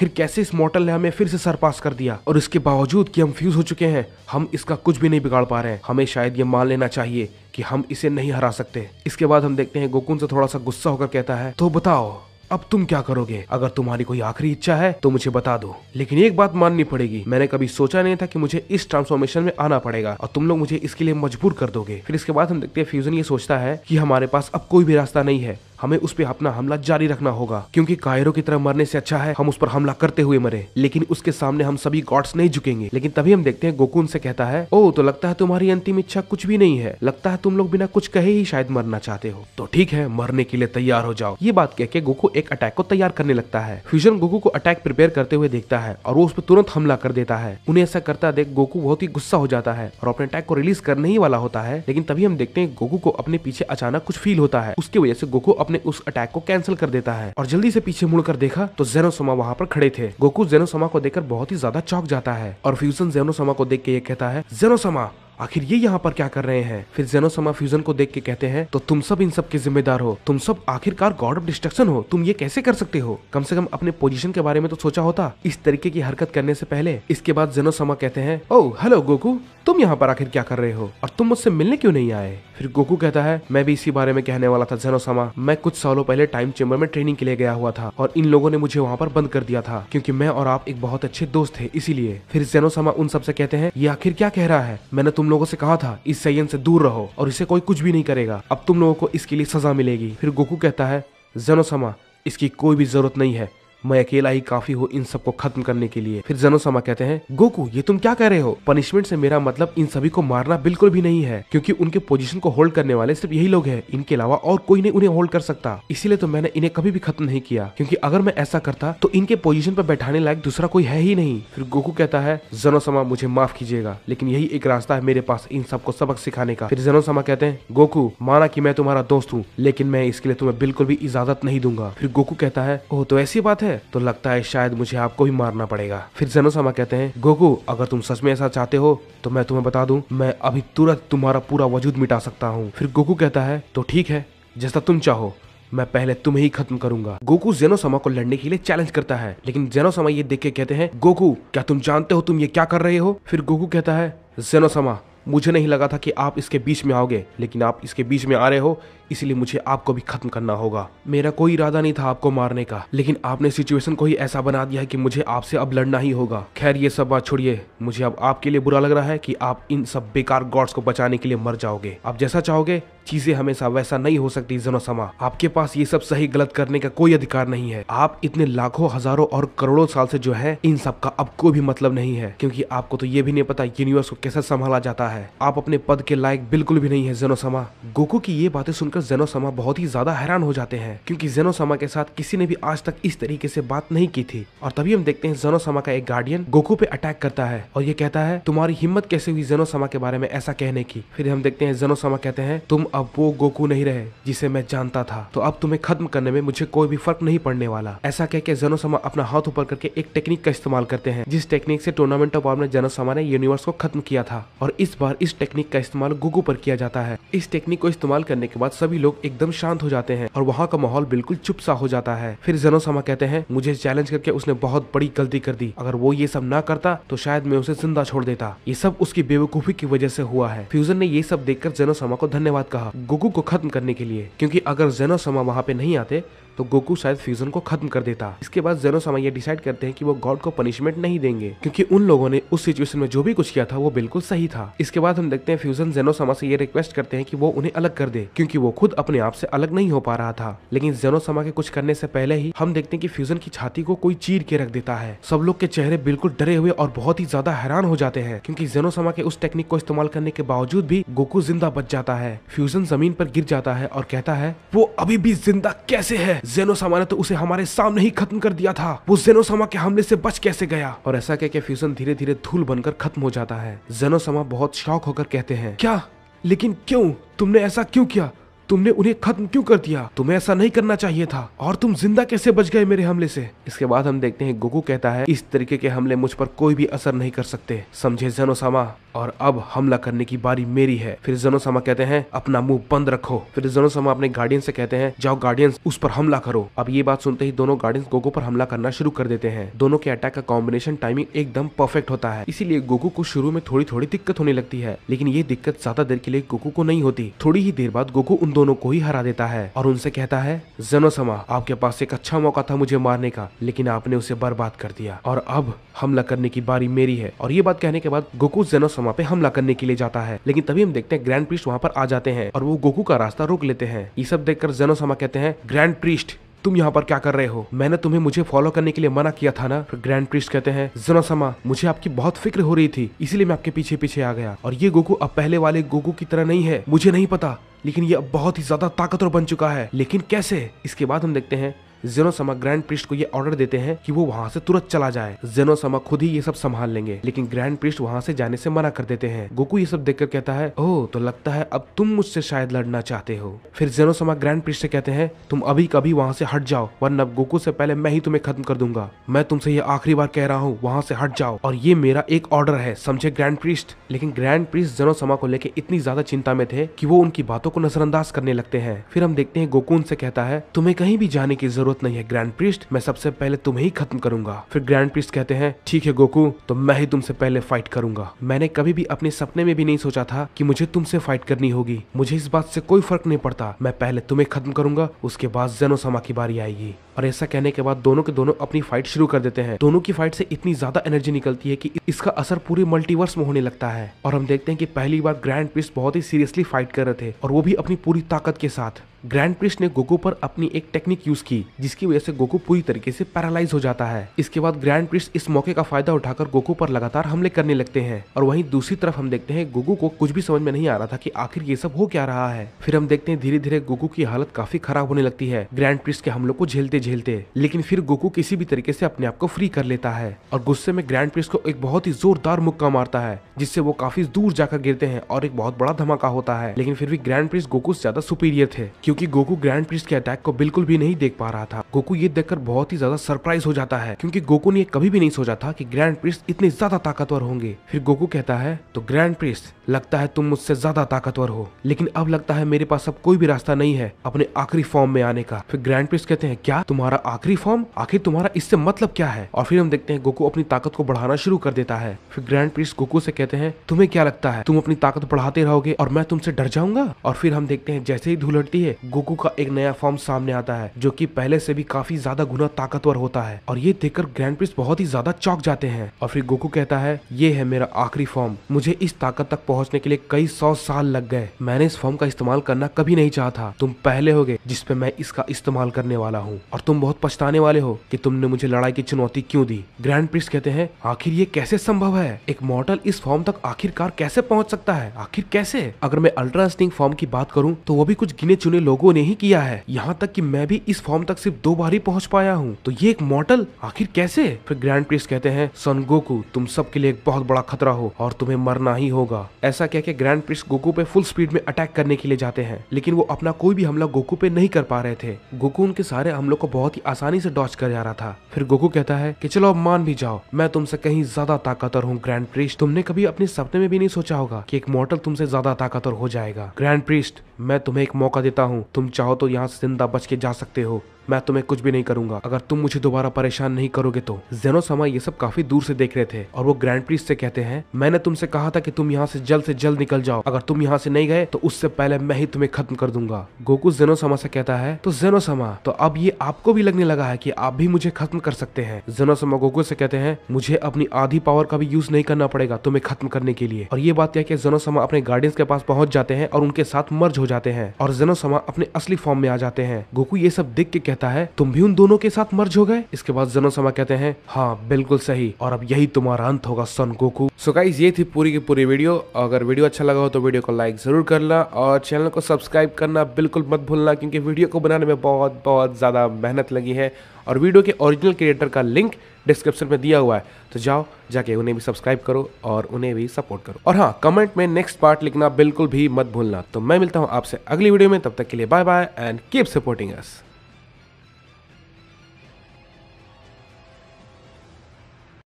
कैसे इस मॉडल ने हमें फिर से सरपास कर दिया, और इसके बावजूद कि हम फ्यूज हो चुके हैं हम इसका कुछ भी नहीं बिगाड़ पा रहे हैं। हमें शायद ये मान लेना चाहिए कि हम इसे नहीं हरा सकते। इसके बाद हम देखते हैं गोकू से थोड़ा सा गुस्सा होकर कहता है, तो बताओ अब तुम क्या करोगे? अगर तुम्हारी कोई आखिरी इच्छा है तो मुझे बता दो, लेकिन एक बात माननी पड़ेगी, मैंने कभी सोचा नहीं था कि मुझे इस ट्रांसफॉर्मेशन में आना पड़ेगा और तुम लोग मुझे इसके लिए मजबूर कर दोगे। फिर इसके बाद हम देखते हैं फ्यूजन ये सोचता है कि हमारे पास अब कोई भी रास्ता नहीं है, हमें उस पे अपना हमला जारी रखना होगा, क्योंकि कायरो की तरह मरने से अच्छा है हम उस पर हमला करते हुए मरे, लेकिन उसके सामने हम सभी गॉड्स नहीं झुकेंगे। लेकिन तभी हम देखते हैं गोकू उनसे कहता है, ओह तो लगता है तुम्हारी अंतिम इच्छा कुछ भी नहीं है, लगता है तुम लोग बिना कुछ कहे ही शायद मरना चाहते हो, तो ठीक है मरने के लिए तैयार हो जाओ। ये बात कह के गोकू एक अटैक को तैयार करने लगता है। फ्यूजन गोकू को अटैक प्रिपेयर करते हुए देखता है और वो उस पर तुरंत हमला कर देता है। उन्हें ऐसा करता देख गोकू बहुत ही गुस्सा हो जाता है और अपने अटैक को रिलीज करने ही वाला होता है, लेकिन तभी हम देखते हैं गोकू को अपने पीछे अचानक कुछ फील होता है। उसकी वजह से गोकू अपने उस अटैक को कैंसिल कर देता है और जल्दी से पीछे मुड़कर देखा तो ज़ेनोसमा वहाँ पर खड़े थे। गोकू ज़ेनोसमा को देखकर बहुत ही ज्यादा चौंक जाता है और फ्यूजन ज़ेनोसमा को देख के ये कहता है, ज़ेनोसमा आखिर ये यहाँ पर क्या कर रहे हैं? फिर ज़ेनोसमा फ्यूजन को देख के कहते हैं, तो तुम सब इन सब के जिम्मेदार हो, तुम सब आखिरकार गॉड ऑफ डिस्ट्रक्शन हो, तुम ये कैसे कर सकते हो? कम से कम अपने पोजीशन के बारे में तो सोचा होता इस तरीके की हरकत करने से पहले। इसके बाद ज़ेनोसमा कहते हैं, ओह हेलो गोकू, तुम यहाँ पर आखिर क्या कर रहे हो और तुम मुझसे मिलने क्यों नहीं आए? फिर गोकू कहता है, मैं भी इसी बारे में कहने वाला था ज़ेनोसमा, मैं कुछ सालों पहले टाइम चेंबर में ट्रेनिंग के लिए गया हुआ था और इन लोगों ने मुझे वहाँ पर बंद कर दिया था, क्योंकि मैं और आप एक बहुत अच्छे दोस्त थे इसीलिए। फिर ज़ेनोसमा उन सबसे कहते हैं, ये आखिर क्या कह रहा है? मैंने तुम लोगों से कहा था इस सैयन से दूर रहो और इसे कोई कुछ भी नहीं करेगा, अब तुम लोगों को इसके लिए सजा मिलेगी। फिर गोकू कहता है, ज़ेनोसमा इसकी कोई भी जरूरत नहीं है, मैं अकेला ही काफी हूँ इन सबको खत्म करने के लिए। फिर ज़ेनोसमा कहते हैं, गोकू ये तुम क्या कह रहे हो? पनिशमेंट से मेरा मतलब इन सभी को मारना बिल्कुल भी नहीं है, क्योंकि उनके पोजीशन को होल्ड करने वाले सिर्फ यही लोग हैं, इनके अलावा और कोई नहीं उन्हें होल्ड कर सकता। इसीलिए तो मैंने इन्हें कभी भी खत्म नहीं किया, क्योंकि अगर मैं ऐसा करता तो इनके पोजीशन पर बैठाने लायक दूसरा कोई है ही नहीं। फिर गोकू कहता है, ज़ेनोसमा मुझे माफ कीजिएगा, लेकिन यही एक रास्ता है मेरे पास इन सबको सबक सिखाने का। फिर ज़ेनोसमा कहते हैं, गोकू माना कि मैं तुम्हारा दोस्त हूँ, लेकिन मैं इसके लिए तुम्हें बिल्कुल भी इजाजत नहीं दूंगा। फिर गोकू कहता है, ओह तो ऐसी बात है, तो लगता है शायद मुझे आपको ही मारना पड़ेगा। फिर ज़ेनोसमा कहते हैं, गोकू अगर तुम सच में ऐसा चाहते हो तो मैं तुम्हें बता दूं, मैं अभी तुरंत तुम्हारा पूरा वजूद मिटा सकता हूँ। फिर गोकू कहता है, तो ठीक है जैसा तुम चाहो, मैं पहले तुम्हें ही खत्म करूंगा। गोकू ज़ेनोसमा को लड़ने के लिए चैलेंज करता है, लेकिन ज़ेनोसमा ये देख के कहते हैं, गोकू क्या तुम जानते हो तुम ये क्या कर रहे हो? फिर गोकू कहता है, ज़ेनोसमा मुझे नहीं लगा था कि आप इसके बीच में आओगे, लेकिन आप इसके बीच में आ रहे हो, इसलिए मुझे आपको भी खत्म करना होगा। मेरा कोई इरादा नहीं था आपको मारने का, लेकिन आपने सिचुएशन को ही ऐसा बना दिया है कि मुझे आपसे अब लड़ना ही होगा। खैर ये सब बात छोड़िए, मुझे अब आपके लिए बुरा लग रहा है कि आप इन सब बेकार गॉड्स को बचाने के लिए मर जाओगे। आप जैसा चाहोगे, चीजें हमेशा वैसा नहीं हो सकती ज़ेनोसमा, आपके पास ये सब सही गलत करने का कोई अधिकार नहीं है। आप इतने लाखों हजारों और करोड़ों साल से जो है, इन सब का अब कोई भी मतलब नहीं है, क्योंकि आपको तो ये भी नहीं पता यूनिवर्स को कैसे संभाला जाता है। आप अपने पद के लायक बिल्कुल भी नहीं है ज़ेनोसमा। गोकू की ये बातें सुनकर ज़ेनोसमा बहुत ही ज्यादा हैरान हो जाते हैं, क्योंकि ज़ेनोसमा के साथ किसी ने भी आज तक इस तरीके से बात नहीं की थी। और तभी हम देखते हैं ज़ेनोसमा का एक गार्डियन गोकू पे अटैक करता है और ये कहता है, तुम्हारी हिम्मत कैसे हुई ज़ेनोसमा के बारे में ऐसा कहने की? फिर हम देखते हैं ज़ेनोसमा कहते हैं, तुम अब वो गोकू नहीं रहे जिसे मैं जानता था, तो अब तुम्हें खत्म करने में मुझे कोई भी फर्क नहीं पड़ने वाला। ऐसा कह के ज़ेनोसमा अपना हाथ ऊपर करके एक टेक्निक का इस्तेमाल करते हैं, जिस टेक्निक से टूर्नामेंट ऑफ पावर में ज़ेनोसमा ने यूनिवर्स को खत्म किया था, और इस बार इस टेक्निक का इस्तेमाल गोकू पर किया जाता है। इस टेक्निक को इस्तेमाल करने के बाद सभी सभी लोग एकदम शांत हो जाते हैं और वहाँ का माहौल बिल्कुल चुप सा हो जाता है। फिर जेनो समा कहते हैं मुझे चैलेंज करके उसने बहुत बड़ी गलती कर दी, अगर वो ये सब ना करता तो शायद मैं उसे जिंदा छोड़ देता। ये सब उसकी बेवकूफी की वजह से हुआ है। फ्यूजन ने ये सब देखकर जेनो समा को धन्यवाद कहा गोकू को खत्म करने के लिए, क्योंकि अगर जेनो समा वहाँ पे नहीं आते तो गोकू शायद फ्यूजन को खत्म कर देता। इसके बाद जेनो समा ये डिसाइड करते हैं कि वो गॉड को पनिशमेंट नहीं देंगे, क्योंकि उन लोगों ने उस सिचुएशन में जो भी कुछ किया था वो बिल्कुल सही था। इसके बाद हम देखते हैं फ्यूजन जेनो समा से ये रिक्वेस्ट करते हैं कि वो उन्हें अलग कर दे, क्योंकि वो खुद अपने आप से अलग नहीं हो पा रहा था। लेकिन जेनो समा के कुछ करने से पहले ही हम देखते हैं कि फ्यूजन की छाती को कोई चीर के रख देता है। सब लोग के चेहरे बिल्कुल डरे हुए और बहुत ही ज्यादा हैरान हो जाते हैं, क्योंकि जेनो समा के उस टेक्निक को इस्तेमाल करने के बावजूद भी गोकू जिंदा बच जाता है। फ्यूजन जमीन पर गिर जाता है और कहता है वो अभी भी जिंदा कैसे है? जेनो समा ने तो उसे हमारे सामने ही खत्म कर दिया था, वो जेनो समा के हमले से बच कैसे गया? और ऐसा कह के फ्यूजन धीरे धीरे धूल बनकर खत्म हो जाता है। जेनो समा बहुत शॉक होकर कहते हैं क्या? लेकिन क्यों? तुमने ऐसा क्यों किया? तुमने उन्हें खत्म क्यों कर दिया? तुम्हें ऐसा नहीं करना चाहिए था। और तुम जिंदा कैसे बच गए मेरे हमले से? इसके बाद हम देखते हैं गोकू कहता है इस तरीके के हमले मुझ पर कोई भी असर नहीं कर सकते, समझे जेनो समा? और अब हमला करने की बारी मेरी है। फिर जेनो समा कहते हैं अपना मुंह बंद रखो। फिर जेनो समा अपने गार्डियन से कहते हैं जाओ गार्डियंस उस पर हमला करो। अब ये बात सुनते ही दोनों गार्डियंस गोकू पर हमला करना शुरू कर देते हैं। दोनों के अटैक का कॉम्बिनेशन टाइमिंग एकदम परफेक्ट होता है, इसीलिए गोकू को शुरू में थोड़ी थोड़ी दिक्कत होने लगती है, लेकिन ये दिक्कत ज्यादा देर के लिए गोकू को नहीं होती। थोड़ी ही देर बाद गोकू उन दोनों को ही हरा देता है और उनसे कहता है जेनो समा आपके पास एक अच्छा मौका था मुझे मारने का, लेकिन आपने उसे बर्बाद कर दिया और अब हमला करने की बारी मेरी है। और ये बात कहने के बाद गोकू जेनो समा पे हमला करने के लिए जाता है, लेकिन तभी हम देखते हैं ग्रैंड प्रीस्ट वहाँ पर आ जाते हैं और वो गोकू का रास्ता रोक लेते हैं। ये सब देखकर जेनो समा कहते हैं ग्रैंड प्रीस्ट तुम यहाँ पर क्या कर रहे हो? मैंने तुम्हें मुझे फॉलो करने के लिए मना किया था ना? फिर ग्रैंड प्रीस्ट कहते हैं जेनो समा मुझे आपकी बहुत फिक्र हो रही थी, इसीलिए मैं आपके पीछे पीछे आ गया। और ये गोकू अब पहले वाले गोकू की तरह नहीं है, मुझे नहीं पता, लेकिन ये अब बहुत ही ज्यादा ताकतवर बन चुका है। लेकिन कैसे? इसके बाद हम देखते हैं जेनो समा ग्रैंड प्रीस्ट को ये ऑर्डर देते हैं कि वो वहाँ से तुरंत चला जाए, जेनो समा खुद ही ये सब संभाल लेंगे। लेकिन ग्रैंड प्रीस्ट वहाँ से जाने से मना कर देते हैं। गोकू ये सब देखकर कहता है ओह तो लगता है अब तुम मुझसे शायद लड़ना चाहते हो। फिर जेनो समा ग्रैंड प्रीस्ट से कहते हैं तुम अभी कभी वहाँ से हट जाओ, वरना गोकू से पहले मैं ही तुम्हें खत्म कर दूंगा। मैं तुमसे ये आखिरी बार कह रहा हूँ, वहाँ से हट जाओ और ये मेरा एक ऑर्डर है, समझे ग्रैंड प्रीस्ट? लेकिन ग्रैंड प्रीस्ट जेनो समा को लेकर इतनी ज्यादा चिंता में थे कि वो उनकी बातों को नजरअंदाज करने लगते हैं। फिर हम देखते हैं गोकू उनसे कहता है तुम्हें कहीं भी जाने की जरूरत नहीं है ग्रैंड प्रीस्ट, मैं सबसे पहले तुम्हें ही खत्म करूंगा। फिर ग्रैंड प्रीस्ट कहते हैं ठीक है गोकू, तो मैं ही तुमसे पहले फाइट करूंगा। मैंने कभी भी अपने सपने में भी नहीं सोचा था कि मुझे तुमसे फाइट करनी होगी। मुझे इस बात से कोई फर्क नहीं पड़ता, मैं पहले तुम्हें खत्म करूंगा, उसके बाद जेनो समा की बारी आएगी। और ऐसा कहने के बाद दोनों के दोनों अपनी फाइट शुरू कर देते हैं। दोनों की फाइट से इतनी ज्यादा एनर्जी निकलती है कि इसका असर पूरे मल्टीवर्स में होने लगता है। और हम देखते हैं कि पहली बार ग्रैंड प्रीस्ट बहुत ही सीरियसली फाइट कर रहे थे और वो भी अपनी पूरी ताकत के साथ। ग्रैंड प्रीस्ट ने गोकू पर अपनी एक टेक्निक यूज की जिसकी वजह से गोकू पूरी तरीके से पैरालाइज हो जाता है। इसके बाद ग्रैंड प्रीस्ट इस मौके का फायदा उठाकर गोकू पर लगातार हमले करने लगते हैं। और वहीं दूसरी तरफ हम देखते हैं गोकू को कुछ भी समझ में नहीं आ रहा था कि आखिर ये सब हो क्या रहा है। फिर हम देखते हैं धीरे धीरे गोकू की हालत काफी खराब होने लगती है ग्रैंड प्रीस्ट के हमलों को झेलते झेलते। लेकिन फिर गोकू किसी भी तरीके से अपने आप को फ्री कर लेता है और गुस्से में ग्रैंड प्रीस्ट को एक बहुत ही जोरदार मुक्का मारता है, जिससे वो काफी दूर जाकर गिरते हैं और एक बहुत बड़ा धमाका होता है। लेकिन फिर भी ग्रैंड प्रीस्ट गोकू से ज्यादा सुपीरियर थे, क्योंकि गोकू ग्रैंड प्रीस्ट के अटैक को बिल्कुल भी नहीं देख पा रहा था। गोकू ये देखकर बहुत ही ज्यादा सरप्राइज हो जाता है, क्योंकि गोकू ने कभी भी नहीं सोचा था कि ग्रैंड प्रीस्ट इतने ज्यादा ताकतवर होंगे। फिर गोकू कहता है तो ग्रैंड प्रीस्ट लगता है तुम मुझसे ज्यादा ताकतवर हो, लेकिन अब लगता है मेरे पास अब कोई भी रास्ता नहीं है अपने आखिरी फॉर्म में आने का। फिर ग्रैंड प्रीस्ट कहते हैं क्या तुम्हारा आखिरी फॉर्म? आखिर तुम्हारा इससे मतलब क्या है? और फिर हम देखते हैं गोकू अपनी ताकत को बढ़ाना शुरू कर देता है। फिर ग्रैंड प्रीस्ट गोकू से कहते हैं तुम्हें क्या लगता है तुम अपनी ताकत बढ़ाते रहोगे और मैं तुमसे डर जाऊंगा? और फिर हम देखते हैं जैसे ही धूल हटती है गोकू का एक नया फॉर्म सामने आता है, जो कि पहले से भी काफी ज्यादा गुना ताकतवर होता है। और ये देखकर ग्रैंड प्रीस्ट बहुत ही ज्यादा चौंक जाते हैं। और फिर गोकू कहता है ये है मेरा आखिरी फॉर्म, मुझे इस ताकत तक पहुंचने के लिए कई 100 साल लग गए। मैंने इस फॉर्म का इस्तेमाल करना कभी नहीं चाहा था, तुम पहले होगे जिसपे मैं इसका इस्तेमाल करने वाला हूँ और तुम बहुत पछताने वाले हो कि तुमने मुझे लड़ाई की चुनौती क्यों दी। ग्रैंड प्रीस्ट कहते हैं आखिर ये कैसे संभव है? एक मॉर्टल इस फॉर्म तक आखिरकार कैसे पहुंच सकता है? आखिर कैसे? अगर मैं अल्ट्रा इंस्टिंक्ट फॉर्म की बात करूं तो वो भी कुछ गिने चुने लोगों ने ही किया है, यहाँ तक कि मैं भी इस फॉर्म तक सिर्फ 2 बार ही पहुंच पाया हूँ, तो ये एक मॉर्टल आखिर कैसे? फिर ग्रैंड प्रिस्ट कहते हैं सन गोकू, तुम सबके लिए एक बहुत बड़ा खतरा हो और तुम्हें मरना ही होगा। ऐसा कह के ग्रैंड प्रिस्ट गोकू पे फुल स्पीड में अटैक करने के लिए जाते हैं, लेकिन वो अपना कोई भी हमला गोकू पे नहीं कर पा रहे थे। गोकू उनके सारे हमलों को बहुत ही आसानी से डॉज कर जा रहा था। फिर गोकू कहता है कि चलो अब मान भी जाओ, मैं तुमसे कहीं ज्यादा ताकतवर हूँ ग्रैंड प्रिस्ट। तुमने कभी अपने सपने में भी नहीं सोचा होगा कि एक मॉर्टल तुमसे ज्यादा ताकतवर हो जाएगा। ग्रैंड प्रिस्ट, मैं तुम्हें एक मौका देता हूँ, तुम चाहो तो यहाँ से जिंदा बच के जा सकते हो, मैं तुम्हें कुछ भी नहीं करूंगा अगर तुम मुझे दोबारा परेशान नहीं करोगे तो। जेनो-sama ये सब काफी दूर से देख रहे थे और वो ग्रैंड प्रिस्ट से कहते हैं मैंने तुमसे कहा था कि तुम यहाँ से जल्द निकल जाओ, अगर तुम यहाँ से नहीं गए तो उससे पहले मैं ही तुम्हें खत्म कर दूंगा। गोकू जेनो-sama से कहता है तो जेनो-sama, तो अब ये आपको भी लगने लगा है कि आप भी मुझे खत्म कर सकते हैं। जेनो-sama गोकू से कहते हैं मुझे अपनी आधी पावर का भी यूज नहीं करना पड़ेगा तुम्हें खत्म करने के लिए। और ये बात क्या कि जेनो-sama अपने गार्डियंस के पास पहुंच जाते हैं और उनके साथ मर्ज हो जाते हैं और जेनो-sama अपने असली फॉर्म में आ जाते हैं। गोकू ये सब देख के कहता है तुम भी उन दोनों के साथ मर्ज हो गए? इसके बाद जेनो-sama कहते हैं हाँ बिल्कुल सही, और अब यही तुम्हारा अंत होगा सन गोकू। सो गाइस, ये थी पूरी की पूरी वीडियो। अगर वीडियो अच्छा लगा हो तो वीडियो को लाइक जरूर करना और चैनल को सब्सक्राइब करना बिल्कुल मत भूलना, क्योंकि वीडियो को बनाने में बहुत ज्यादा मेहनत लगी है और वीडियो के ओरिजिनल क्रिएटर का लिंक डिस्क्रिप्शन में दिया हुआ है, तो जाओ जाके उन्हें भी सब्सक्राइब करो और उन्हें भी सपोर्ट करो। और हाँ, कमेंट में नेक्स्ट पार्ट लिखना बिल्कुल भी मत भूलना। तो मैं मिलता हूँ आपसे अगली वीडियो में, तब तक के लिए bye bye and keep supporting us.